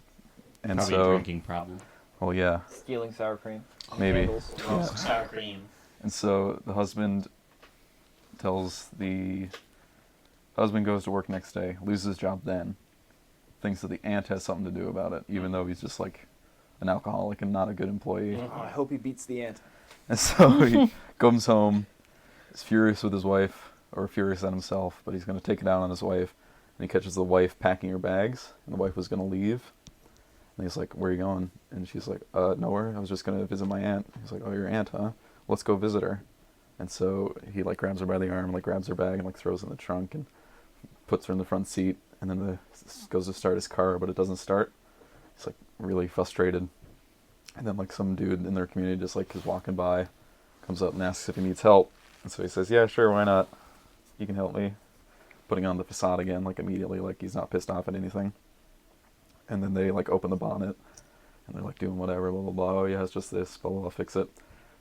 and Probably a so drinking problem. well, yeah, Stealing sour cream. maybe. Candles. Oh, sour cream. And so the husband goes to work next day, loses his job then, thinks that the aunt has something to do about it, even though he's just like an alcoholic and not a good employee. Oh, I hope he beats the aunt. And so he comes home, is furious with his wife, or furious at himself, but he's going to take it out on his wife. And he catches the wife packing her bags, and the wife was going to leave. And he's like, "Where are you going?" And she's like, "Nowhere. I was just going to visit my aunt." He's like, "Oh, your aunt, huh? Let's go visit her." And so he like grabs her by the arm, like grabs her bag, and like throws it in the trunk, and puts her in the front seat. And then goes to start his car, but it doesn't start. He's like really frustrated. And then like some dude in their community just like is walking by, comes up and asks if he needs help. And so he says, "Yeah, sure, why not? You can help me." Putting on the facade again, like immediately, like he's not pissed off at anything. And then they like open the bonnet, and they're like doing whatever, blah blah blah. "Oh yeah, it's just this, blah blah blah, fix it."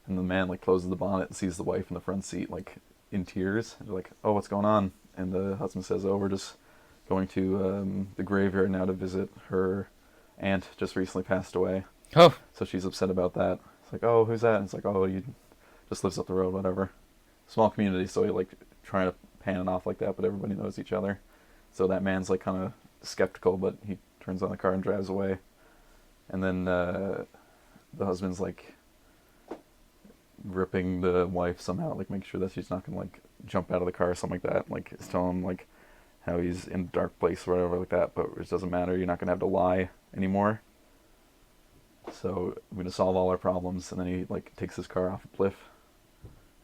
And the man like closes the bonnet and sees the wife in the front seat, like in tears. And they're like, "Oh, what's going on?" And the husband says, "Oh, we're just going to the graveyard now to visit her aunt. Just recently passed away." Oh. So she's upset about that. It's like, "Oh, who's that?" And it's like, "Oh, you just lives up the road, whatever." Small community, so he like trying to pan it off like that, but everybody knows each other. So that man's like kind of skeptical, but he turns on the car and drives away. And then the husband's like ripping the wife somehow, like make sure that she's not gonna like jump out of the car or something like that. Like is telling him like how he's in a dark place or whatever like that, but it doesn't matter. You're not gonna have to lie anymore. So I'm gonna solve all our problems. And then he like takes his car off a cliff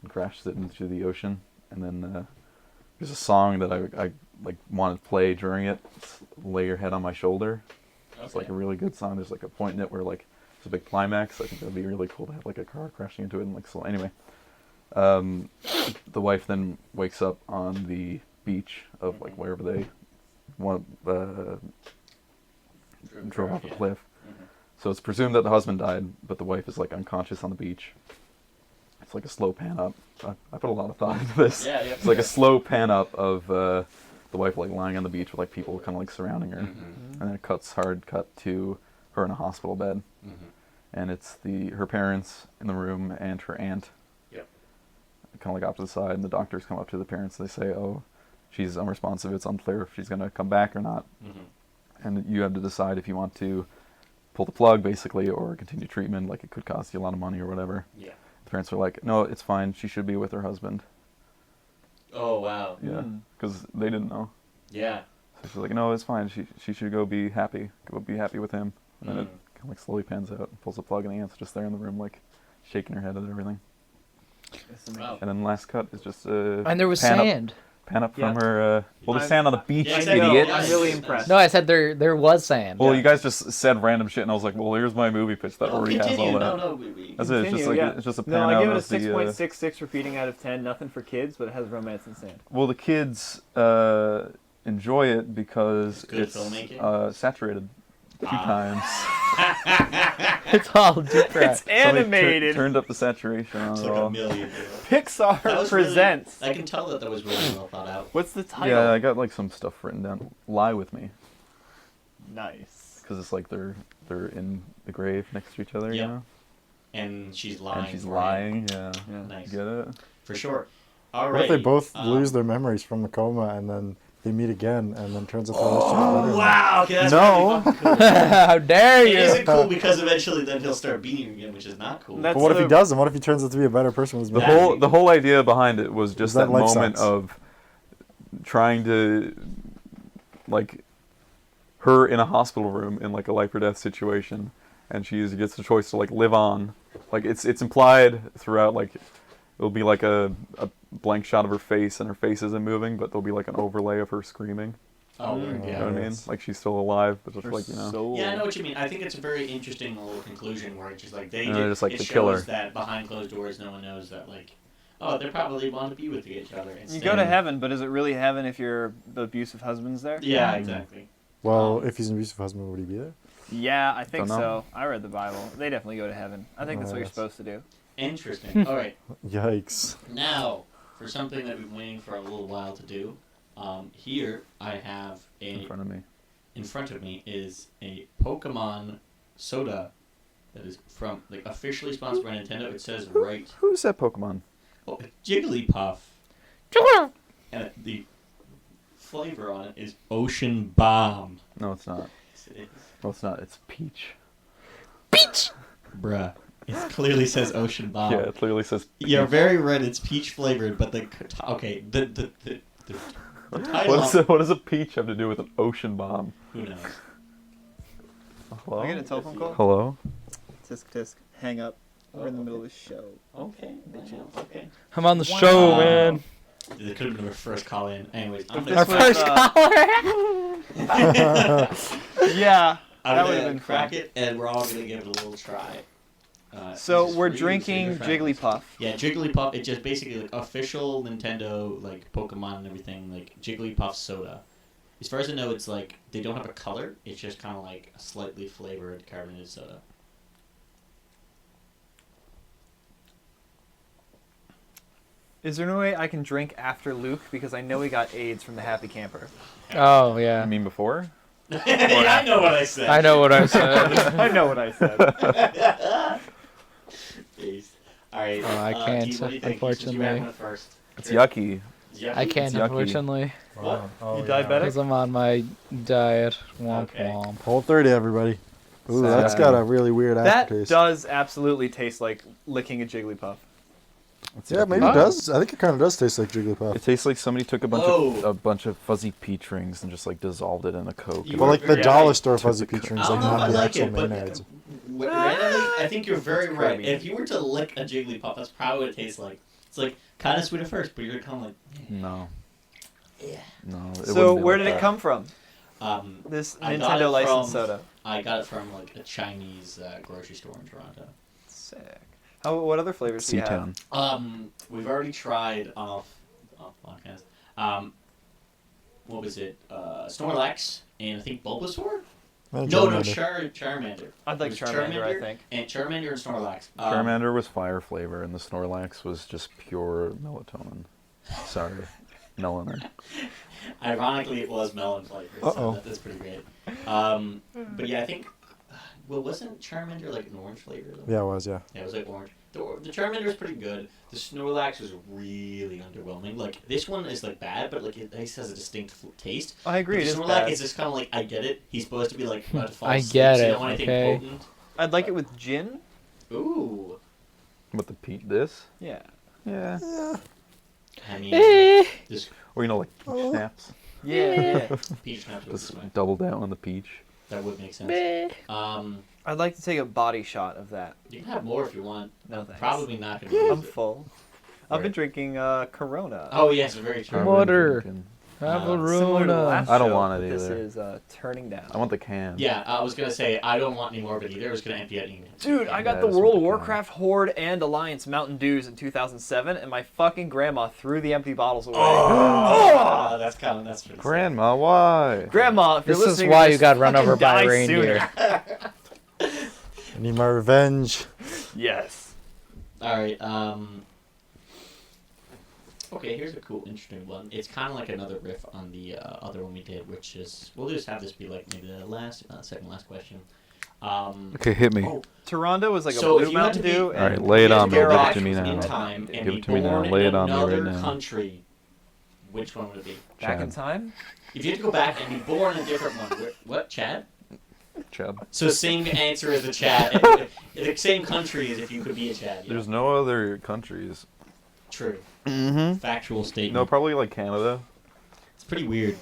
and crashes it into the ocean. And then there's a song that I like wanted to play during it. It's "Lay Your Head on My Shoulder." It's like a really good song. There's like a point in it where like it's a big climax. I think that'd be really cool to have like a car crashing into it and like slow. Anyway, the wife then wakes up on the beach of like wherever they drove off a cliff. So it's presumed that the husband died, but the wife is like unconscious on the beach. It's like a slow pan up. I put a lot of thought into this. Yeah. It's like a slow pan up of the wife like lying on the beach with like people kind of like surrounding her, and then it hard cut to her in a hospital bed, and it's her parents in the room and her aunt. Yep. Kind of like opposite side, and the doctors come up to the parents. And they say, "Oh, she's unresponsive. It's unclear if she's gonna come back or not," and you have to decide if you want to pull the plug basically or continue treatment. Like it could cost you a lot of money or whatever. Yeah. The parents were like, "No, it's fine. She should be with her husband." Oh wow. Yeah, because they didn't know. Yeah. So she's like, "No, it's fine. She should go be happy. Go be happy with him." And then it kind of like slowly pans out and pulls the plug, and the aunt's just there in the room, like shaking her head at everything. Wow. And then last cut is just And there was pan sand. Pan up Yeah. from her. Well, there's sand on the beach, Yeah, idiot. exactly. I'm really impressed. No, I said there was sand. Well, you guys just said random shit, and I was like, "Well, here's my movie pitch that already has all that." No, we That's it. It's just like yeah. it's just a pan No, I out give it a of the. 6.66 repeating out of 10. Nothing for kids, but it has romance and sand. Well, the kids enjoy it because It's good filmmaking? saturated 2 times. It's all deep It's Somebody animated. turned up the saturation on It's it like all. a million. Pixar That was presents. Really, I can tell that was really well thought out. What's the title? Yeah, I got like some stuff written down. Lie with me, Nice. because it's like they're in the grave next to each other, you Yep. know. And she's lying. And she's for him. lying. Yeah. Nice. Get it? For sure. All What if they right. both lose their memories from the coma and then they meet again and then turns out the relationship's better? Oh, wow. Okay, that's No. really fucking cool. How dare It you? isn't cool because eventually then he'll start beating again, which is not cool. That's But what if he the- doesn't? What if he turns out to be a better person with his The memories? whole idea behind it was just that that life moment sucks. of trying to like her in a hospital room in like a life or death situation, and she gets the choice to like live on. Like it's implied throughout, like it'll be like a blank shot of her face and her face isn't moving, but there'll be like an overlay of her screaming. Oh, weird, You yeah. know what I mean? yes. Like she's still alive, but just Her like, you know. soul. Yeah, I know what you mean. I think it's a very interesting little conclusion where it's just like Yeah, just like it the shows killer. that behind closed doors, no one knows that like, oh, they probably want to be with each other. You Instead. go to heaven, but is it really heaven if your the abusive husband's there? Yeah, exactly. Well, if he's an abusive husband, would he be there? Yeah, I think Don't know. so. I read the Bible. They definitely go to heaven. I think that's what you're yes. supposed to do. Interesting. All right. Yikes. Now, for something that we've been waiting for a little while to do, here I have In front of me. in front of me is a Pokemon soda that is from like officially sponsored by Nintendo. It says right, Who's that Pokemon? oh, Jigglypuff, and the flavor on it is Ocean Bomb. No, it's not. Yes, it is. No, it's not. It's Peach. Bruh, it clearly says Ocean Bomb. Yeah, it clearly says Peach. You're very right. It's peach flavored, but the title. What does a peach have to do with an ocean bomb? Who knows? Hello? I get a telephone call? Hello? Tisk tisk. Hang up. We're in the middle of a show. Okay, wow, okay. I'm on the show, Wow. man. It could have been our first call in. Anyways, I'm This Our gonna, was, first caller. Yeah. I'm that would gonna have been crack fun. it, and we're all gonna give it a little try. So this is we're for you, drinking so your friends. Jigglypuff. Yeah, Jigglypuff. It's just basically like official Nintendo, like Pokemon and everything, like Jigglypuff soda. As far as I know, it's like they don't have a color. It's just kind of like a slightly flavored carbonated soda. Is there no way I can drink after Luke because I know he got AIDS from the Happy Camper? Oh You yeah. mean before? Yeah, I know what I said. I know what I said. I know what I said. Jeez. All right. Oh, I can't, Keith, what do you think? Since you unfortunately. went first. It's yucky. Yeah. I can't, yucky. unfortunately, What? Oh, You diabetic? because I'm on my diet. Womp Okay. womp. Whole 30, everybody. Ooh, Sad. that's got a really weird That aftertaste. does absolutely taste like licking a Jigglypuff. It's Yeah, yucky. maybe it does. I think it kind of does taste like Jigglypuff. It tastes like somebody took Whoa. a bunch of fuzzy peach rings and just like dissolved it in a Coke. You But were like the very dollar right. store fuzzy peach rings, I like don't know if I not the like actual it, but Maynards. randomly, I think you're very It's right. creamy. If you were to lick a Jigglypuff, that's probably what it tastes like. It's like kind of sweet at first, but you're kind of like, No. yeah. No. It So wouldn't be where like did it that. come from? This I got it Nintendo licensed from- soda. I got it from like a Chinese grocery store in Toronto. Sick. What other flavors do you have? C-Town. We've already tried off podcast. What was it? Snorlax and I think Bulbasaur. No, Charmander. I'd like It was Charmander, I think. And Charmander and Snorlax. Charmander was fire flavor, and the Snorlax was just pure melatonin. Sorry, melanin. Ironically, it was melon flavored, Uh-oh. so that's pretty great. But yeah, I think. Well, wasn't Charmander like an orange flavor? Though? Yeah, it was, yeah. Yeah, it was like orange. The Charmander was pretty good. The Snorlax was really underwhelming. Like this one is like bad, but like it at least has a distinct taste. I agree. But It the is Snorlax bad. is just kind of like I get it. He's supposed to be like about to fall I asleep, get so you it, don't want anything okay. potent. I'd like it with gin. Ooh, With the this? Yeah. Yeah. I mean, this Or like peach snaps. Yeah. peach snaps would Just be fine. double down on the peach. That would make sense. I'd like to take a body shot of that. You can have more if you want. No thanks. Probably not gonna be I'm worth it. full. I've been Right. drinking Corona. Oh yes, very true. I've been Water. drinking- Similar to the Avarona. last I don't show, want it but either. This is turning down. I want the can. Yeah, I was gonna say I don't want any more of it either. I was gonna empty out. Dude, I got Yeah, the that's World what of the Warcraft Horde and Alliance Mountain Dews in 2007, and my fucking grandma threw the empty bottles away. Oh, that's kind of that's pretty sad. Grandma, why? Grandma, if you're This is listening, why to you this, got run fucking over by die reindeer. sooner. I need my revenge. Yes. All right. Okay, here's a cool, interesting one. It's kind of like another riff on the other one we did, which is we'll just have this be like maybe the last, second last question. Okay, hit me. Oh, Toronto was like a so if blue you had Mountain to be, Dew. All right, and lay it you had on to me. go Give it back to me in now. time and Give be it to me now. born Lay in it on me right another now. country. Which one would it be? Back in Chad. time? If you had to go back and be born in a different one, what, Chad? Chad. So same answer as the Chad. The same country as if you could be a Chad. Yeah. There's no other countries. True. Mm-hmm. Factual statement. No, probably like Canada. It's pretty weird.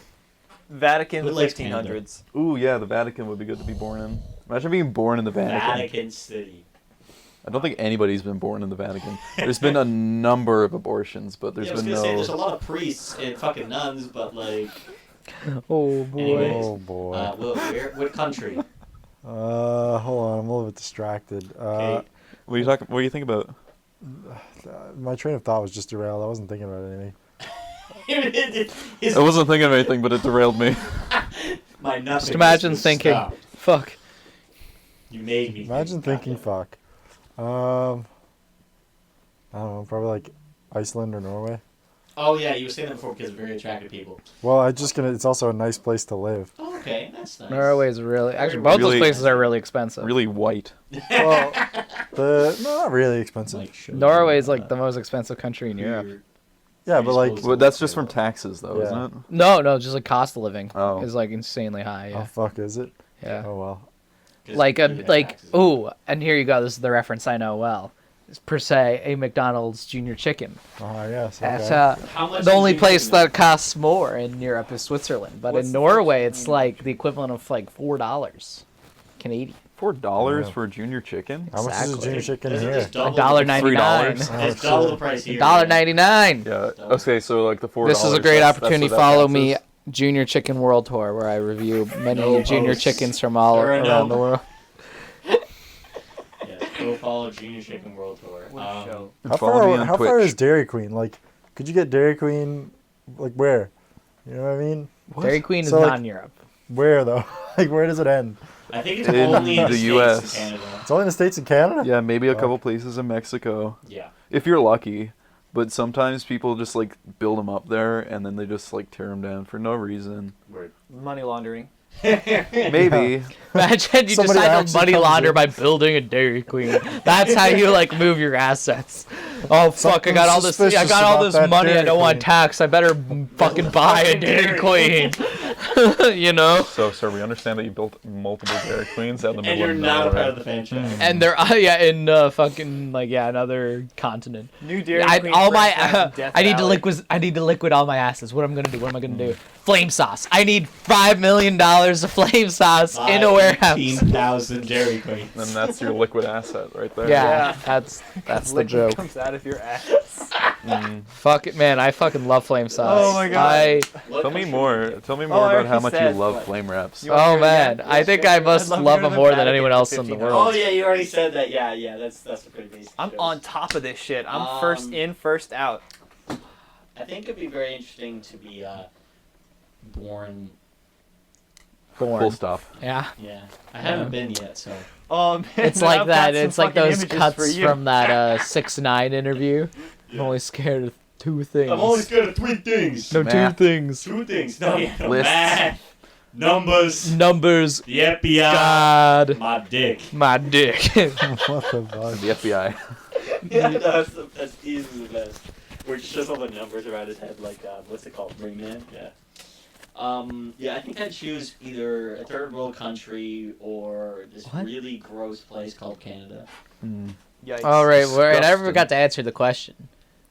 Vatican, Who the likes 1500s. Ooh, yeah, the Vatican would be good to be born in. Imagine being born in the Vatican. Vatican City. I don't think anybody's been born in the Vatican. There's been a number of abortions, but there's Yeah, I was been gonna no. say there's a lot of priests and fucking nuns, but like, Oh boy. Anyways. Oh boy. what country? Hold on, I'm a little bit distracted. Okay. What are you talking? What do you think about? My train of thought was just derailed. I wasn't thinking about anything. His- I wasn't thinking of anything, but it derailed me. my nothing. Just imagine was thinking, stopped. fuck, You made me. Imagine thinking fuck. I don't know, probably like Iceland or Norway. Oh yeah, you were saying that before because of very attractive people. Well, it's also a nice place to live. Oh, okay, that's nice. Norway's really actually both those Really- places are really expensive. Really white. Well, no, not really expensive. Like, show Norway's you, like the most expensive country in Europe. weird- Yeah, but like, Well, that's just from taxes, though, Yeah. isn't it? No, just like cost of living Oh. is like insanely high. oh Yeah, fuck, is it? yeah. Oh well. 'cause Like you have like taxes. ooh, and here you go. This is the reference I know well. It's per se a McDonald's Junior Chicken. Oh yes. That's Okay. How much the is only Junior place Chicken? that costs more in Europe is Switzerland, but What's in the Norway difference it's between like the equivalent of like $4 Canadian. $4 Yeah. for a junior chicken? How much is a Exactly. junior chicken Doesn't here? this double the- $1.99. $3. It's double the price here. $1.99. Yeah. Okay, so like the $4. This is a great that's opportunity. what that Follow counts me, as. Junior Chicken World Tour, where I review many No junior hosts. chickens from all There are around no- the world. Yeah, go follow Junior Chicken World Tour. What a show. And How follow me far? on How far Twitch. is Dairy Queen? Like, could you get Dairy Queen? Like where? You know what I mean? Dairy Queen is So, like- not in Europe. Where though? Like where does it end? I think it's In only in the the States US. and Canada. It's only in the States and Canada. Yeah, maybe a Oh. couple places in Mexico. Yeah. If you're lucky. But sometimes people just like build them up there and then they just like tear them down for no reason. Word. Money laundering. Maybe. Imagine you Somebody decide to actually money comes launder in. by building a Dairy Queen. That's how you like move your assets. Oh fuck! I got all this. I Suspicious got all about this that money. I Dairy don't want Queen. tax. I better fucking buy a Dairy Queen. You know. So, sir, we understand that you built multiple Dairy Queens out in the And middle you're of not a part nowhere. of the franchise. And they're yeah in fucking like yeah another continent. New Dairy I, Queen all my franchise in Death I need to Valley. liquid all my assets. What am I gonna do? What am I gonna do? Flame sauce. I need $5 million of flame sauce in a warehouse. 15,000 Dairy Queens. And that's your liquid asset right there. Yeah, Yeah. that's the Liquid joke. comes out of your ass. Fuck it, man. I fucking love flame sauce. Oh my God. I, What Tell me country- more. Tell me more I about how already much you said, love but- flame wraps. You wanna oh hear it man, again? I think I must I'd love to them go more to than the anyone Vatican else for in the 15 world. Oh yeah, you already said that. Yeah, that's a pretty basic. I'm joke. on top of this shit. I'm first in, first out. I think it'd be very interesting to be born. Full Born. stop. Yeah. Yeah, I haven't been yet, so. Oh man, It's then like I've got that. some It's like fucking those images for cuts you. from that 6ix9ine interview. I'm only scared of two things. I'm only scared of three things. no, Math. two things. Two things. No, yeah. Lists. Math, numbers, Numbers. the FBI, God. my dick. My dick. What the fuck? The FBI. Yeah, that's easily the best. Where it just shows all the numbers around his head, like what's it called, Ringman? Yeah. Yeah, I think I'd choose either a third world country or this What? really gross place called Canada. Yikes. All right, well, I never Disgusting. forgot to answer the question.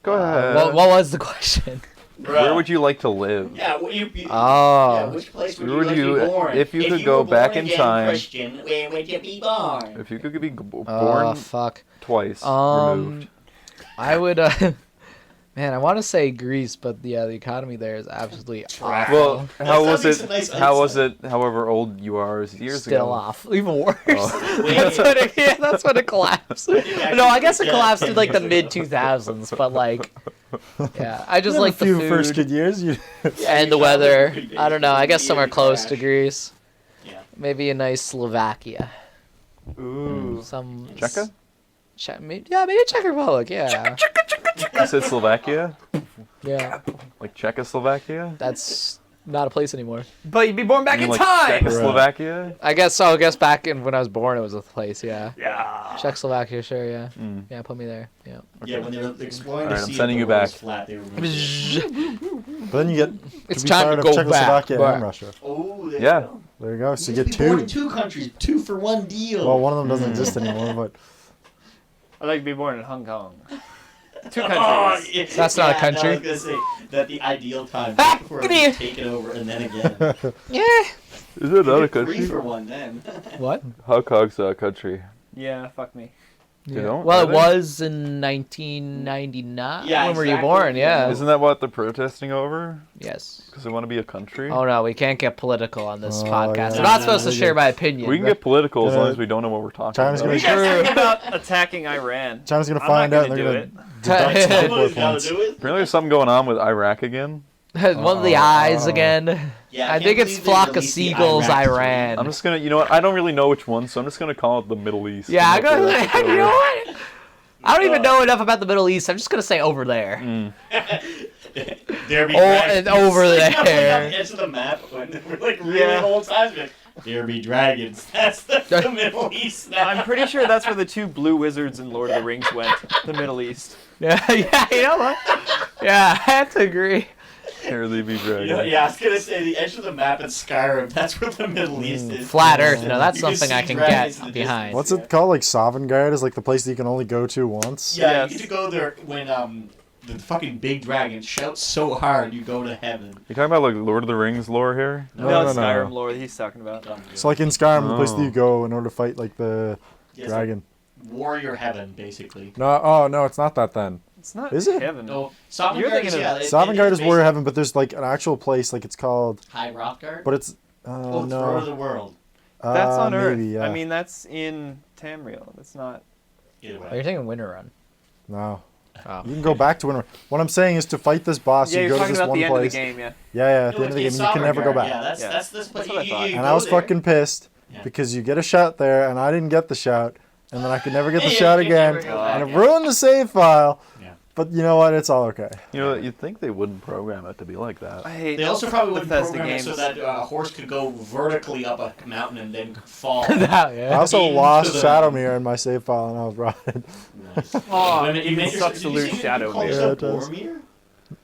Go ahead. What was the question? Where would you like to live? Yeah, yeah, Oh. which place would Where you would like you- to be born? if you could you go were back born in again time- Christian, where would you be born? If you could be born Oh, fuck. twice, removed. I would, man, I want to say Greece, but yeah, the economy there is absolutely awful. Well, how That was makes it? a nice How was insight. it? However old you are, is years Still ago. off. Even worse. Oh. that's when it, yeah, that's when it collapsed. No, I guess it Yeah, collapsed 10 in like the years mid ago. 2000s, but like, yeah, I just You like have the a few food first good years. You and the you weather. traveled pretty I don't know. I guess big. somewhere You close to crash. Greece. Yeah. Maybe a nice Slovakia. Ooh. Some Czechia? Maybe Czech Republic. Yeah. You said Slovakia, Yeah. like Czechoslovakia. That's not a place anymore. But you'd be born back You in mean like time. Czechoslovakia. I guess so. I guess back in when I was born, it was a place. Yeah. Yeah. Czechoslovakia, sure. Yeah. Mm. Yeah. Put me there. Yeah. Yeah, when they were exploring Alright, the I'm sea, sending the you world was back. flat, they were moving. But then you get It's to be time part to of go Czechoslovakia back. and Russia. Oh, there Yeah. you go. There you go. So you You get could be born in two. 2 countries, 2 for 1 deal. Well, one of them doesn't exist anymore, but I'd like to be born in Hong Kong. 2 Oh, countries. yeah, That's not a yeah, country. I was gonna say that the ideal time Ah, before come it here. was taken over and then again. Yeah. Is it not a 3 country? for 1 then. What? Hong Kong's a country. Yeah, fuck me. You don't? Well, Are it they? was in 1999. Yeah, When were you exactly. born? Yeah. Isn't that what they're protesting over? Yes. Because they want to be a country. Oh no, we can't get political on this Oh, podcast. yeah. We're not No, supposed no, to no. share my opinion. We can get political as Gonna- long as we don't know what we're talking China's about. gonna You guys think about attacking Iran? China's gonna I'm find not out and gonna they're do gonna deduct some Somebody's hardcore gotta points. do it. Apparently, there's something going on with Iraq again. One of the eyes again. Yeah, I think it's Flock of Seagulls I ran. I'm just gonna, you know what? I don't really know which one, so I'm just gonna call it the Middle East. Yeah, I'm not really sure. you know what? I don't even know enough about the Middle East. I'm just gonna say over there. There be and over Like, on there. the edge of the map when we're like really old times. Like, there be dragons. That's the Middle East now. I'm pretty sure that's where the two blue wizards in Lord of the Rings went. The Middle East. Yeah, you know what? Yeah, I have to agree. Here they be dragons. Yeah, I was gonna say the edge of the map in Skyrim. That's where the Middle East is. Flat Earth. No, that's You can something I see can dragons in get the behind. distance. What's it called? Like Sovngarde is like the place that you can only go to once. Yeah, Yes. you get to go there when the fucking big dragon shouts so hard you go to heaven. You talking about like Lord of the Rings lore here? No, it's Skyrim lore that he's talking about. So like in Skyrim, the place that Oh. you go in order to fight like the Yeah, it's like dragon. warrior heaven, basically. No, oh no, it's not that then. It's not Is it? heaven. No, You're Sovngarde thinking is, of- yeah. Sovngarde is warrior basically heaven, but there's like an actual place, like it's called, High Rothgard. but it's Throne of no, the World. That's on Earth. maybe, yeah. I mean, that's in Tamriel. That's not. Either Oh, way. you're thinking Winterrun. no. Oh. You can go back to Winter. What I'm saying is to fight this boss, Yeah, you you're go to talking this about one the end place. of the game, yeah. Yeah, at the No, end of the game, it's you can never go Sovngarde. back. Yeah, that's Yeah. that's what That's what I thought. you And go I was there. fucking pissed Yeah. because you get a shout there, and I didn't get the shout, and then I could never get the Yeah, shout you can again, never go back, and it yeah. ruined the save file. Yeah. But you know what? It's all okay. You know, you'd think they wouldn't program it to be like that. I hate They also probably wouldn't Bethesda program games. it so that a horse could go vertically up a mountain and then fall. That, I yeah. also Into lost the- Shadowmere in my save file, and I was rotted. Nice. Oh, Wait a minute, you made it yourself- sucks did to you lose say you Shadow called Mirror. yourself Yeah, it does. Boromir?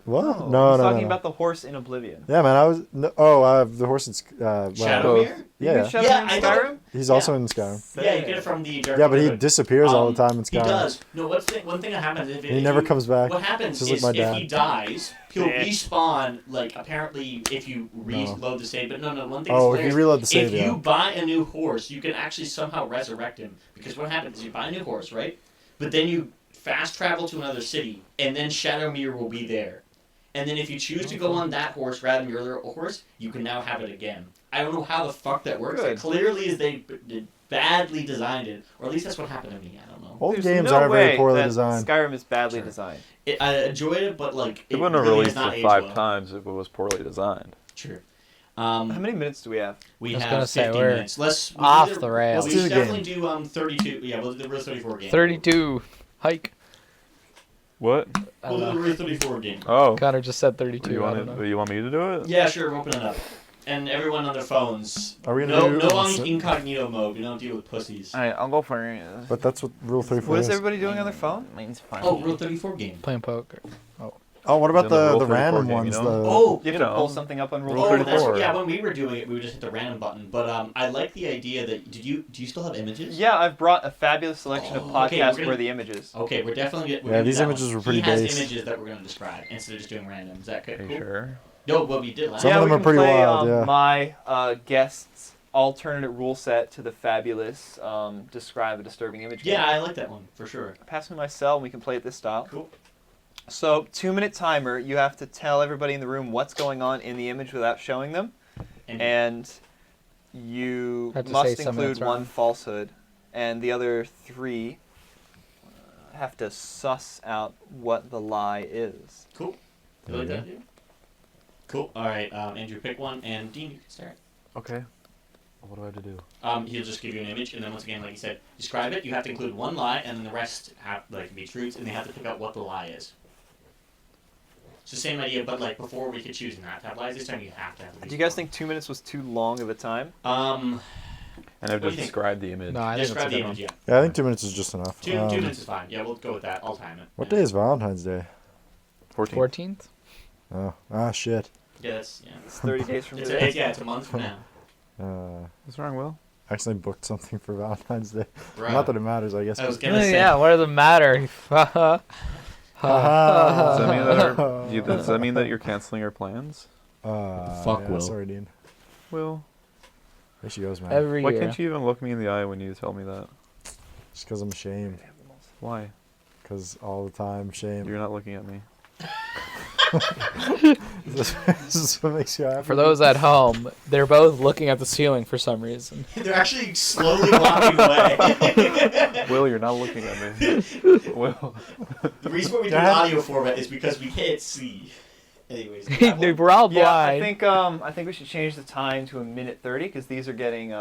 What? No, No, he's no, talking no. about the horse in Oblivion. Yeah, man, I was. No, oh, the horse in. Wow. Shadowmere? You Yeah, can Shadow Yeah, in I know. Skyrim? he's also in Skyrim. Yeah, you get it from the Dark Yeah, but he Brotherhood. disappears all the time in He Skyrim. does. No, one thing that happens if, He never comes back. What happens Just is like my if dad. he dies, he'll Yeah. respawn. Like apparently, if you reload the save. But no. One thing. Oh, is if you hilarious. reload the save, if yeah. you buy a new horse, you can actually somehow resurrect him. Because what happens is you buy a new horse, right? But then you fast travel to another city, and then Shadowmere will be there. And then if you choose to go on that horse rather than your other horse, you can now have it again. I don't know how the fuck that works. Good. It clearly is they badly designed it, or at least that's what happened to me. I don't know. Old There's games no are very way poorly that designed. Skyrim is badly Sure. designed. I enjoyed it, but like They wouldn't have really released has not it aged 5 well. times if it was poorly designed. True. How many minutes do we have? We I was have gonna say, 50 we're minutes. Let's off either- the rails. Well, Let's we do the definitely do 32. Yeah, we'll do the Rule 34 game. 32. Hike. What? I We'll do don't the know. Rule 34 game. Oh. Connor just said 32. You I want, don't know. you want me to do it? Yeah, sure. We're opening up. And everyone on their phones. Are we gonna No, do? no on incognito mode. We don't deal with pussies. Alright, I'll go for it. But that's what Rule 34 What is is. everybody doing on their phone? Mine's fine. Oh, Rule 34 game. Playing poker. Oh, what about Then the Rule the 34 random game, ones? you know? Oh, You have You to pull know. something up on Rule Rule Oh, 34. that's 34. yeah. When we were doing it, we would just hit the random button. But I like the idea that do you still have images? Yeah, I've brought a fabulous selection of Oh, okay, podcast we're gonna- worthy images. Okay, we're definitely we're Yeah, gonna do these that images one. were pretty He has base. images that we're going to describe instead of just doing random. Is that Are cool? you sure? No, what we did last. Some yeah, of we them are can pretty play, wild, yeah. my guest's alternate rule set to the fabulous describe a disturbing image game. Yeah, I like that one for sure. Pass me my cell and we can play it this style. Cool. So, 2-minute timer. You have to tell everybody in the room what's going on in the image without showing them. And you Have to say must something include that's one wrong. falsehood. And the other 3 have to suss out what the lie is. Cool. You like that, dude? Cool. All right, Andrew, pick one, and Dean, you can start. Okay. What do I have to do? He'll just give you an image, and then once again, like you said, describe it. You have to include one lie, and then the rest have like be truths, and they have to pick out what the lie is. It's the same idea, but like before we could choose not to have lies. This time you have to have. at Do least you guys one. think 2 minutes was too long of a time? And I've What do you just think? described the image. No, I think Describe that's a the good image, one. yeah. Yeah, I think 2 minutes is just enough. 2 minutes is fine. Yeah, we'll go with that. I'll time it. What day is Valentine's Day? 14. 14th? Oh, shit. Yeah, that's yeah. It's 30 days from It's today. it's a month from now. What's wrong, Will? I accidentally booked something for Valentine's Day. Right. Not that it matters, I guess. I was but- gonna say. Yeah, what does it matter? Does that mean that, does that mean that you're canceling our plans? Fuck yeah, Will. Sorry, Dean. Will, There she goes, man. Every why year. can't you even look me in the eye when you tell me that? Just because I'm ashamed. Why? Because all the time, shame. You're not looking at me. Is this what makes you happy? For those at home, they're both looking at the ceiling for some reason. They're actually slowly walking away. Will, you're not looking at me. Will. The reason why we do an audio format is because we can't see. Anyways, We're all Yeah, blind. I think we should change the time to a minute 30 because these are getting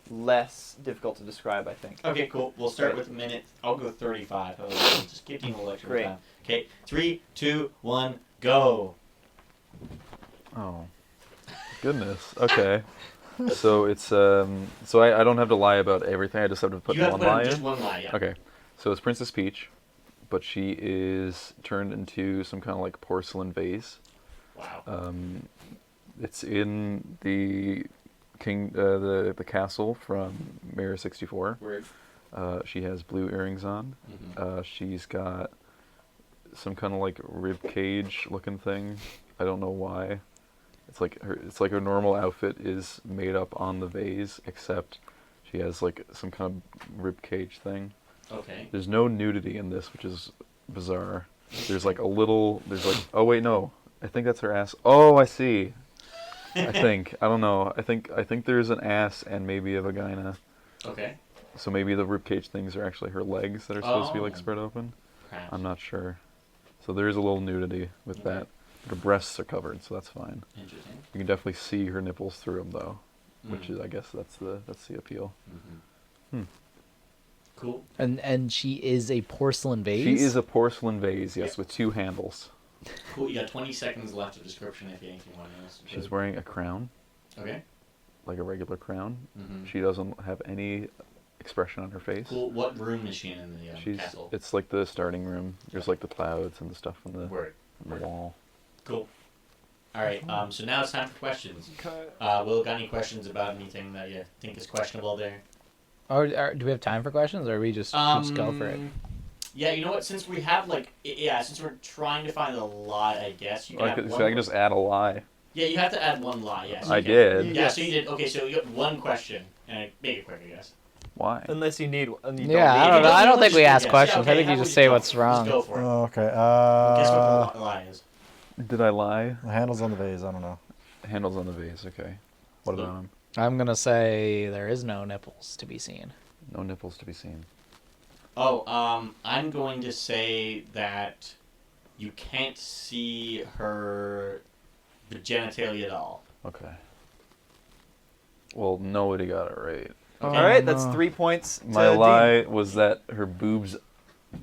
less difficult to describe. I think. Okay, cool. We'll start with a minute. I'll go 35. Just give you a little extra Great. time. Okay, 3, 2, 1, go. Oh, goodness. Okay. So it's so I don't have to lie about everything. I just have to put You have to one put lie in just in. one lie, yeah. Okay. So it's Princess Peach, but she is turned into some kind of like porcelain vase. Wow. It's in the the castle from Mirror 64. Word. She has blue earrings on. Mhm. She's got some kind of like rib cage looking thing. I don't know why. It's like her normal outfit is made up on the vase, except she has like some kind of rib cage thing. Okay. There's no nudity in this, which is bizarre. There's like oh wait, no. I think that's her ass. Oh, I see. I don't know. I think there's an ass and maybe a vagina. Okay. So maybe the ribcage things are actually her legs that are supposed to be like Oh. spread open. Perhaps. I'm not sure. So there is a little nudity with Okay. that. Her breasts are covered, so that's fine. Interesting. You can definitely see her nipples through them though, which Mm. is I guess that's the appeal. Mhm. Hmm. Cool. And she is a porcelain vase. She is a porcelain vase, yes, Yeah. with 2 handles. Cool. You got 20 seconds left of description if you anything want else. She's wearing a crown, Okay. like a regular crown. Mhm. She doesn't have any expression on her face. Cool. What room is she in the castle? It's like the starting room. There's like the clouds and the stuff on Word. the wall. Cool. All right. So now it's time for questions. Will, got any questions about anything that you think is questionable there? Do we have time for questions, or we just go for it? Yeah, you know what? Since we have since we're trying to find a lie, I guess you can. I have could, one so I can just add a lie. Yeah, you have to add one lie. Yes. I you can. did. Yeah, Yes. so you did. Okay, so you got one question, and make it quick, I guess. Why? Unless you need. You Yeah, I don't know. I don't think we ask questions. I think you just say what's wrong. Just go for it. Oh, okay. Guess what the lie is? Did I lie? The handle's on the vase. I don't know. Handles on the vase. Okay. What Look. about him? I'm gonna say there is no nipples to be seen. No nipples to be seen. Oh, I'm going to say that you can't see her genitalia at all. Okay. Well, nobody got it right. All Okay. right, that's no. 3 points. My to Dean. lie was that her boobs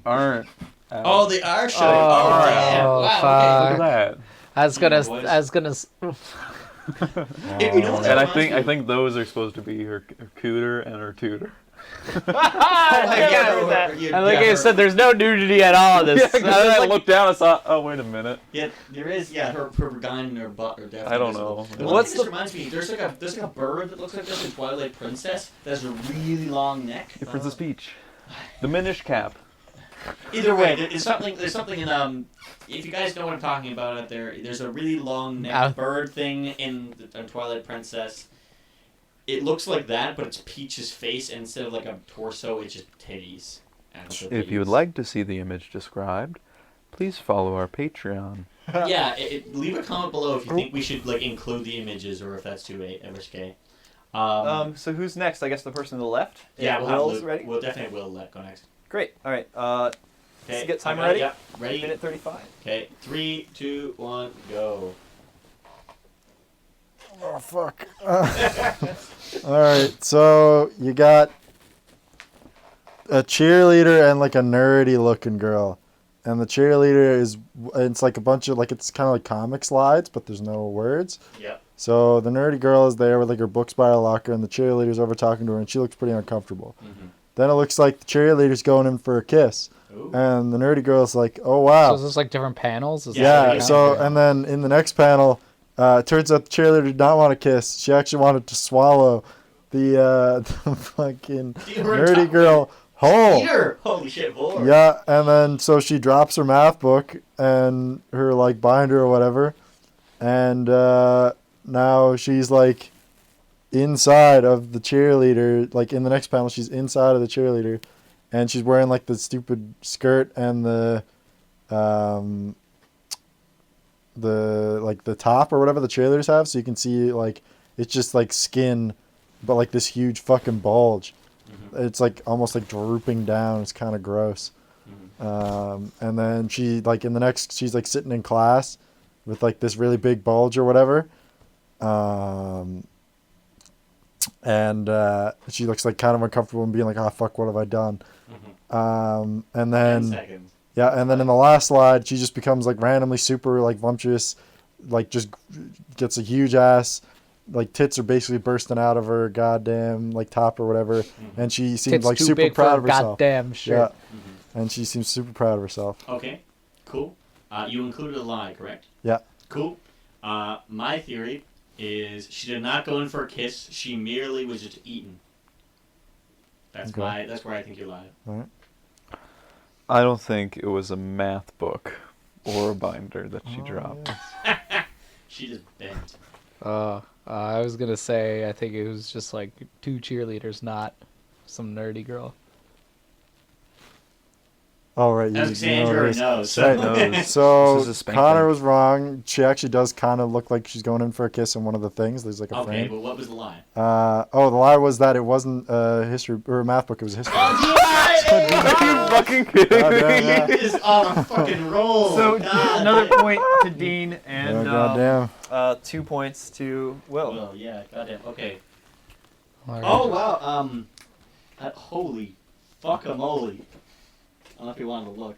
aren't. out. Oh, they are showing. Oh, Oh, damn! oh, Wow. Look fuck. at that. I was gonna. Boys. I was gonna. Hey, you know what that And I reminds me- think those are supposed to be her cooter and her tutor. I gathered that. I like I said, there's no nudity at all in this. Yeah, because then I looked down and saw. Oh, wait a minute. Yeah, there is. Yeah, her vagina and her butt are definitely. I don't visible. know. The one What's thing this reminds me? There's like a bird that looks like this in Twilight Princess that has a really long neck. Hey, Princess Peach. The Minish cap. Either way, there's something in if you guys know what I'm talking about out there, there's a really long neck bird thing in Twilight Princess. It looks like that, but it's Peach's face, and instead of like a torso, it's just titties. And it's her If you would titties. like to see the image described, please follow our Patreon. Yeah, leave a comment below if you think we should like include the images or if that's too risque. So who's next? I guess the person to the left. Yeah, we'll have Will's Luke. ready. We'll definitely will let go next. Great. All right. Okay, get timer I got it, ready? Yep, ready. Minute 35. Okay, 3, 2, 1, go. Oh fuck. All right, so you got a cheerleader and like a nerdy looking girl, and the cheerleader it's like a bunch of it's kind of like comic slides, but there's no words. Yep. So the nerdy girl is there with like her books by her locker, and the cheerleader's over talking to her, and she looks pretty uncomfortable. Mm-hmm. Then it looks like the cheerleader's going in for a kiss, Ooh. and the nerdy girl's like, "Oh wow." So is this like different panels? Is Yeah, Yeah, yeah. so, and then in the next panel, it turns out the cheerleader did not want to kiss. She actually wanted to swallow the fucking nerdy girl whole. Peter! Holy shit, Voldemort. Yeah, and then so she drops her math book and her like binder or whatever, and now she's like inside of the cheerleader. Like in the next panel, she's inside of the cheerleader, and she's wearing like the stupid skirt and the top or whatever the cheerleaders have, so you can see like it's just like skin, but like this huge fucking bulge. It's like almost like drooping down. It's kind of gross. And then she like in the next, she's like sitting in class, with like this really big bulge or whatever. And she looks like kind of uncomfortable and being like, "Oh fuck, what have I done?" And 10 then seconds. yeah, and then in the last slide, she just becomes like randomly super like voluptuous, like just gets a huge ass, like tits are basically bursting out of her goddamn like top or whatever, and she seems Tits like too super big proud for of a herself. goddamn shirt. Yeah, and she seems super proud of herself. Okay, cool. You included a lie, correct? Yeah. Cool. My theory is she did not go in for a kiss. She merely was just eaten. That's Okay. that's where I think you lied. All right. I don't think it was a math book or a binder that she dropped. She just bent. I was gonna say I think it was just like 2 cheerleaders, not some nerdy girl. Oh right, Alexandra this. knows. Right. Knows. So This is a spank Connor bank. was wrong. She actually does kind of look like she's going in for a kiss in one of the things. There's like a Okay, frame. but what was the lie? The lie was that it wasn't a history or a math book. It was a history book. Fucking kidding. Goddamn, yeah. He is on a fucking roll. So God another damn. point to Dean and goddamn. 2 points to Will. Well, yeah, goddamn. Okay. Alright. Oh wow. Holy fuckamole. I don't know if you wanted to look.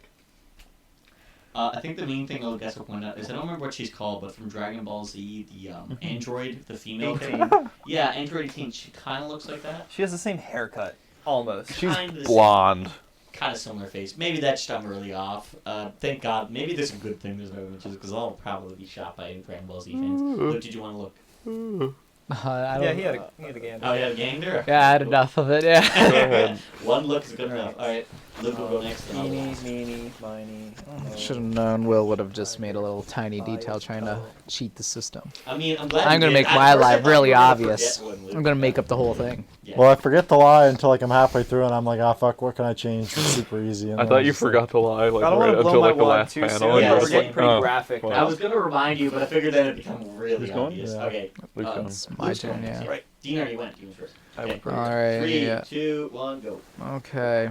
I think the main thing I guess I'll point out is I don't remember what she's called, but from Dragon Ball Z, the android, the female 18. character. Yeah, Android 18. She kind of looks like that. She has the same haircut, almost. She's Kinda blonde. Kind of similar face. Maybe that's just I'm early off. Thank God. Maybe this is a good thing there's no images because I'll probably be shot by Dragon Ball Z fans. Luke, did you want to look? I don't Yeah, he had a gander. Oh, yeah, gang there? Yeah, I had Cool. enough of it. Yeah. One look is good enough. Alright, Luke will go next. And I'll Eeny, last. meeny, miny. Should have known Will would have just made a little tiny detail trying to cheat the system. I mean, I'm glad I'm you gonna did. make At my first I life thought really you were gonna obvious. forget one, Luke. I'm gonna make up the whole thing. Yeah. Well, I forget to lie until like I'm halfway through, and I'm like, "Ah, fuck, what can I change?" It's super easy. And I then thought you just like- forgot to lie like I don't right want to blow until my like the wad last too panel. soon. and Yeah, you're We're just getting like, pretty oh, graphic. well. I was gonna remind you, but I figured then it'd become really Who's going? obvious. Yeah. Okay. Luke's going. It's my Luke's turn, going. yeah. Right. Dean already went. Dean was first. I Okay. went first. Alright, 3, yeah. 2, 1, go. Okay.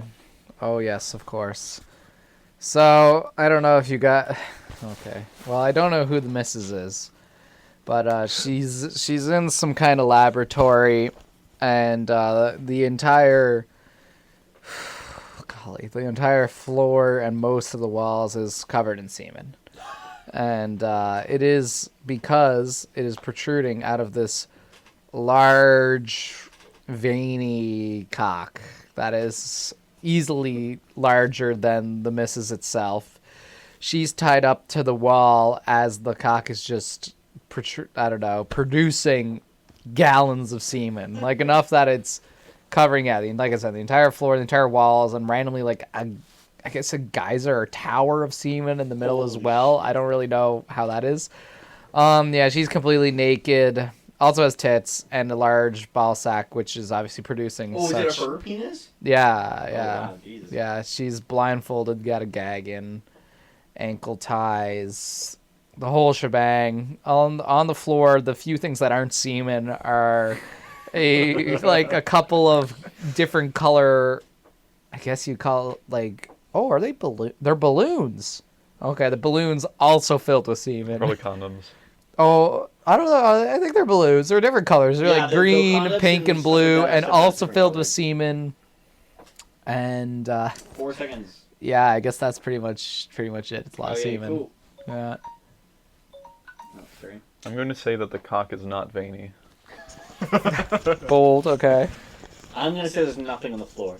Oh yes, of course. So I don't know if you got. Okay. Well, I don't know who the missus is, but she's in some kind of laboratory, and the entire. Golly, the entire floor and most of the walls is covered in semen, and it is because it is protruding out of this large, veiny cock that is easily larger than the missus itself. She's tied up to the wall as the cock is just, producing gallons of semen. Like enough that it's covering, like I said, the entire floor, the entire walls, and randomly like I guess a geyser or tower of semen in the middle as well. I don't really know how that is. Yeah, she's completely naked. Also has tits and a large ball sack, which is obviously producing Oh, such. is it her penis? Yeah, Oh, yeah, wow, Jesus. yeah. She's blindfolded, got a gag in, ankle ties, the whole shebang. On the floor, the few things that aren't semen are a couple of different color. I guess you call like. Oh, are they balloon? They're balloons. Okay, the balloons also filled with semen. Probably condoms. Oh, I don't know. I think they're balloons. They're different colors. They're Yeah, like the green, condoms pink, and and blue, stuff like that and are also different filled with colors. semen. And 4 seconds. yeah, I guess that's pretty much it. It's a lot of Okay, semen. cool. Yeah. Oh, sorry. I'm going to say that the cock is not veiny. Bold. Okay. I'm gonna say there's nothing on the floor.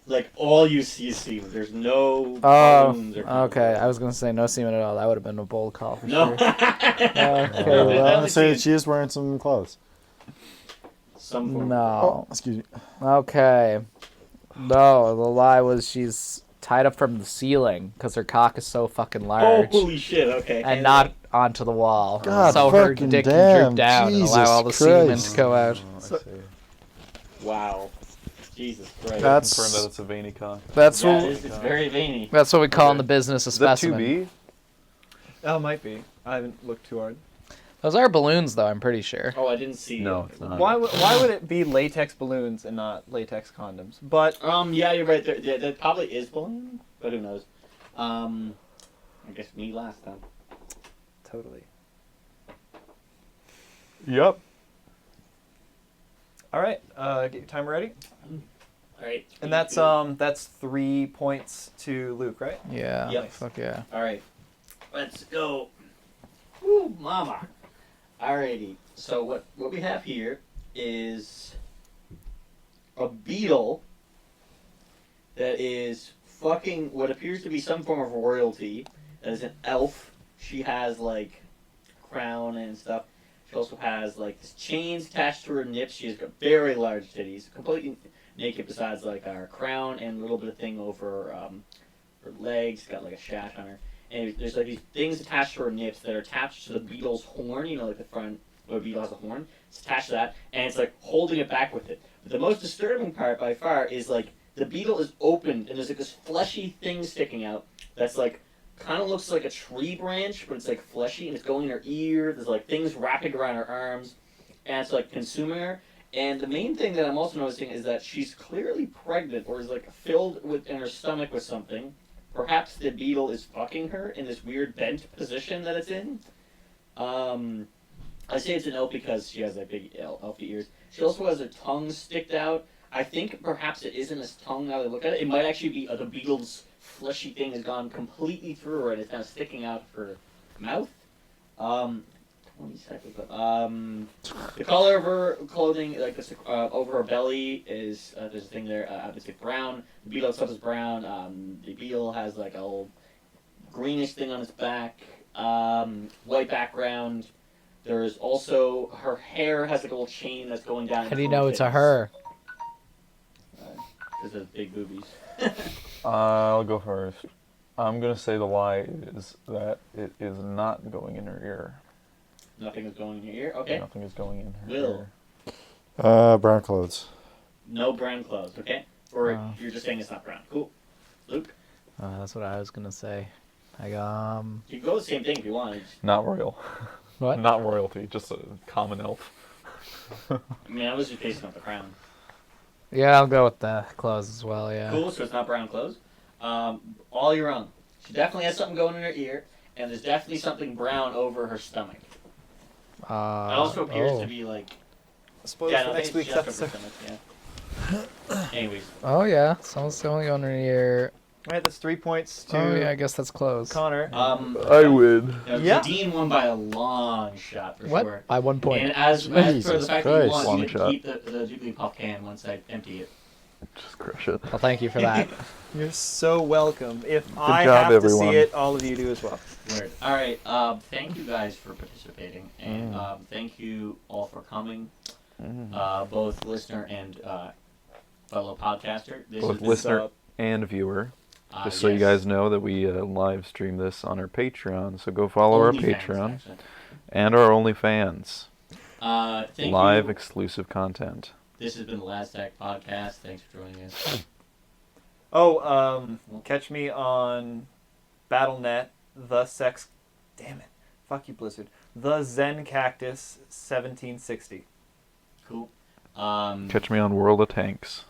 Like all you see is semen. There's no Oh. balloons or Okay. I was gonna say no semen at all. That would have been a bold call for No. sure. Okay. I'm Well, gonna say that she is wearing some clothes. Some form. no. Excuse me. Okay. No, the lie was she's tied up from the ceiling because her cock is so fucking Oh, large. holy shit! Okay. And not onto the wall. God so her fucking dick can damn, droop down and Jesus allow all the semen Christ. to go out. I see. Wow. Jesus Christ. That's Confirm that it's a veiny cock. that's yeah, what it's very veiny. that's what we call in Okay. the business a Is that specimen. 2B? Oh, might be. I haven't looked too hard. Those are balloons, though. I'm pretty sure. Oh, I didn't see. No, it. it's not. Why would it be latex balloons and not latex condoms? But Yeah, you're right. There probably is balloon, but who knows? I guess me last time. totally. Yep. All right, get your timer ready. All right. And that's 3 points to Luke, right? Yeah. Yep. Fuck yeah. All right. Let's go. Woo, mama. Alrighty. So what we have here is a beetle that is fucking what appears to be some form of royalty. That is an elf. She has like crown and stuff. She also has like this chains attached to her nips. She has got very large titties, completely naked besides like her crown and a little bit of thing over her legs. Got like a shaft on her. And there's like these things attached to her nips that are attached to the beetle's horn, you know, like the front where a beetle has a horn. It's attached to that, and it's like holding it back with it. But the most disturbing part by far is like the beetle is opened and there's like this fleshy thing sticking out that's like kind of looks like a tree branch, but it's like fleshy and it's going in her ear. There's like things wrapping around her arms, and it's like consuming her. And the main thing that I'm also noticing is that she's clearly pregnant or is like filled with in her stomach with something. Perhaps the beetle is fucking her in this weird bent position that it's in. I say it's an elf because she has like big elfy ears. She also has her tongue sticked out. I think perhaps it isn't his tongue now that I look at it. It might actually be the beetle's fleshy thing has gone completely through her and it's kind of sticking out of her mouth. 20 seconds. The color of her clothing, like this, over her belly, is there's a thing there. Obviously brown. The beetle itself is brown. The beetle has like a little greenish thing on its back. White background. There's also her hair has like a little chain that's going down. How do you know it's a her? Because of big boobies. I'll go first. I'm gonna say the lie is that it is not going in her ear. Nothing is going in your ear. Okay. Nothing is going in her Will. ear. Brown clothes. No brown clothes. Okay. Or Oh. you're just saying it's not brown. Cool. Luke. That's what I was gonna say. You can go with the same thing if you want. Not royal. What? Not royalty, just a common elf. I mean, I was just basing off the crown. Yeah, I'll go with the clothes as well. Yeah. Cool, so it's not brown clothes. All you're wrong. She definitely has something going in her ear, and there's definitely something brown over her stomach. It also appears to be like... Spoilers Yeah, for no, next it's week's just over episode. her stomach, yeah. Anyways, Oh yeah, someone's going on her ear. All right, that's 3 points to Oh yeah, I guess that's clothes. Connor. I would. Yeah. Dean won by a long shot, for What? sure. By 1 point. And as for the Jesus fact that you Christ. won, you Long get to shot. keep the Jigglypuff can once I empty it. Just crush it. Well, thank you for that. You're so welcome. If I job, have to everyone. see it, all of you do as well. Word. All right. Thank you guys for participating, and thank you all for coming, both listener and fellow podcaster. This Both is listener and viewer. Just so you guys know that we live stream this on our Patreon, so go follow our Patreon and our OnlyFans. Thank Live you. exclusive content. This has been the Last Act Podcast. Thanks for joining us. Oh, catch me on BattleNet, damn it, fuck you Blizzard, the Zen Cactus 1760. Cool. Catch me on World of Tanks.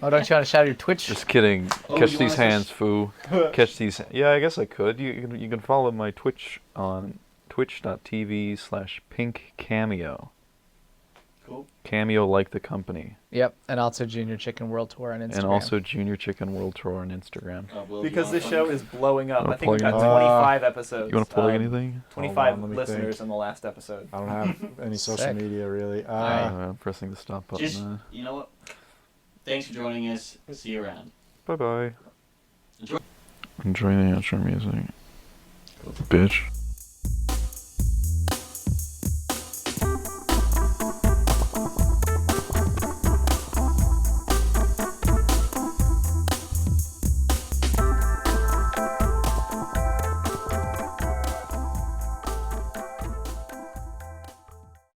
Oh, don't you want to shout out your Twitch? Just kidding. Oh, Catch you these want us to hands, foo. Catch these. Yeah, I guess I could. You can follow my Twitch on twitch.tv/pinkcameo. Cool. Cameo like the company. Yep, and also Junior Chicken World Tour on Instagram. And also Junior Chicken World Tour on Instagram. Will, Because do you this wanna show plug? is blowing up. Wanna I think we plug got anything? 25 episodes. You want to plug anything? 25 Hold on, let me listeners think. in the last episode. I don't have any social Sick. media really. Alright. Pressing the stop button. Just, you know what? Thanks for joining us. See you around. Bye bye. Enjoy. Enjoy the outro music. Bitch.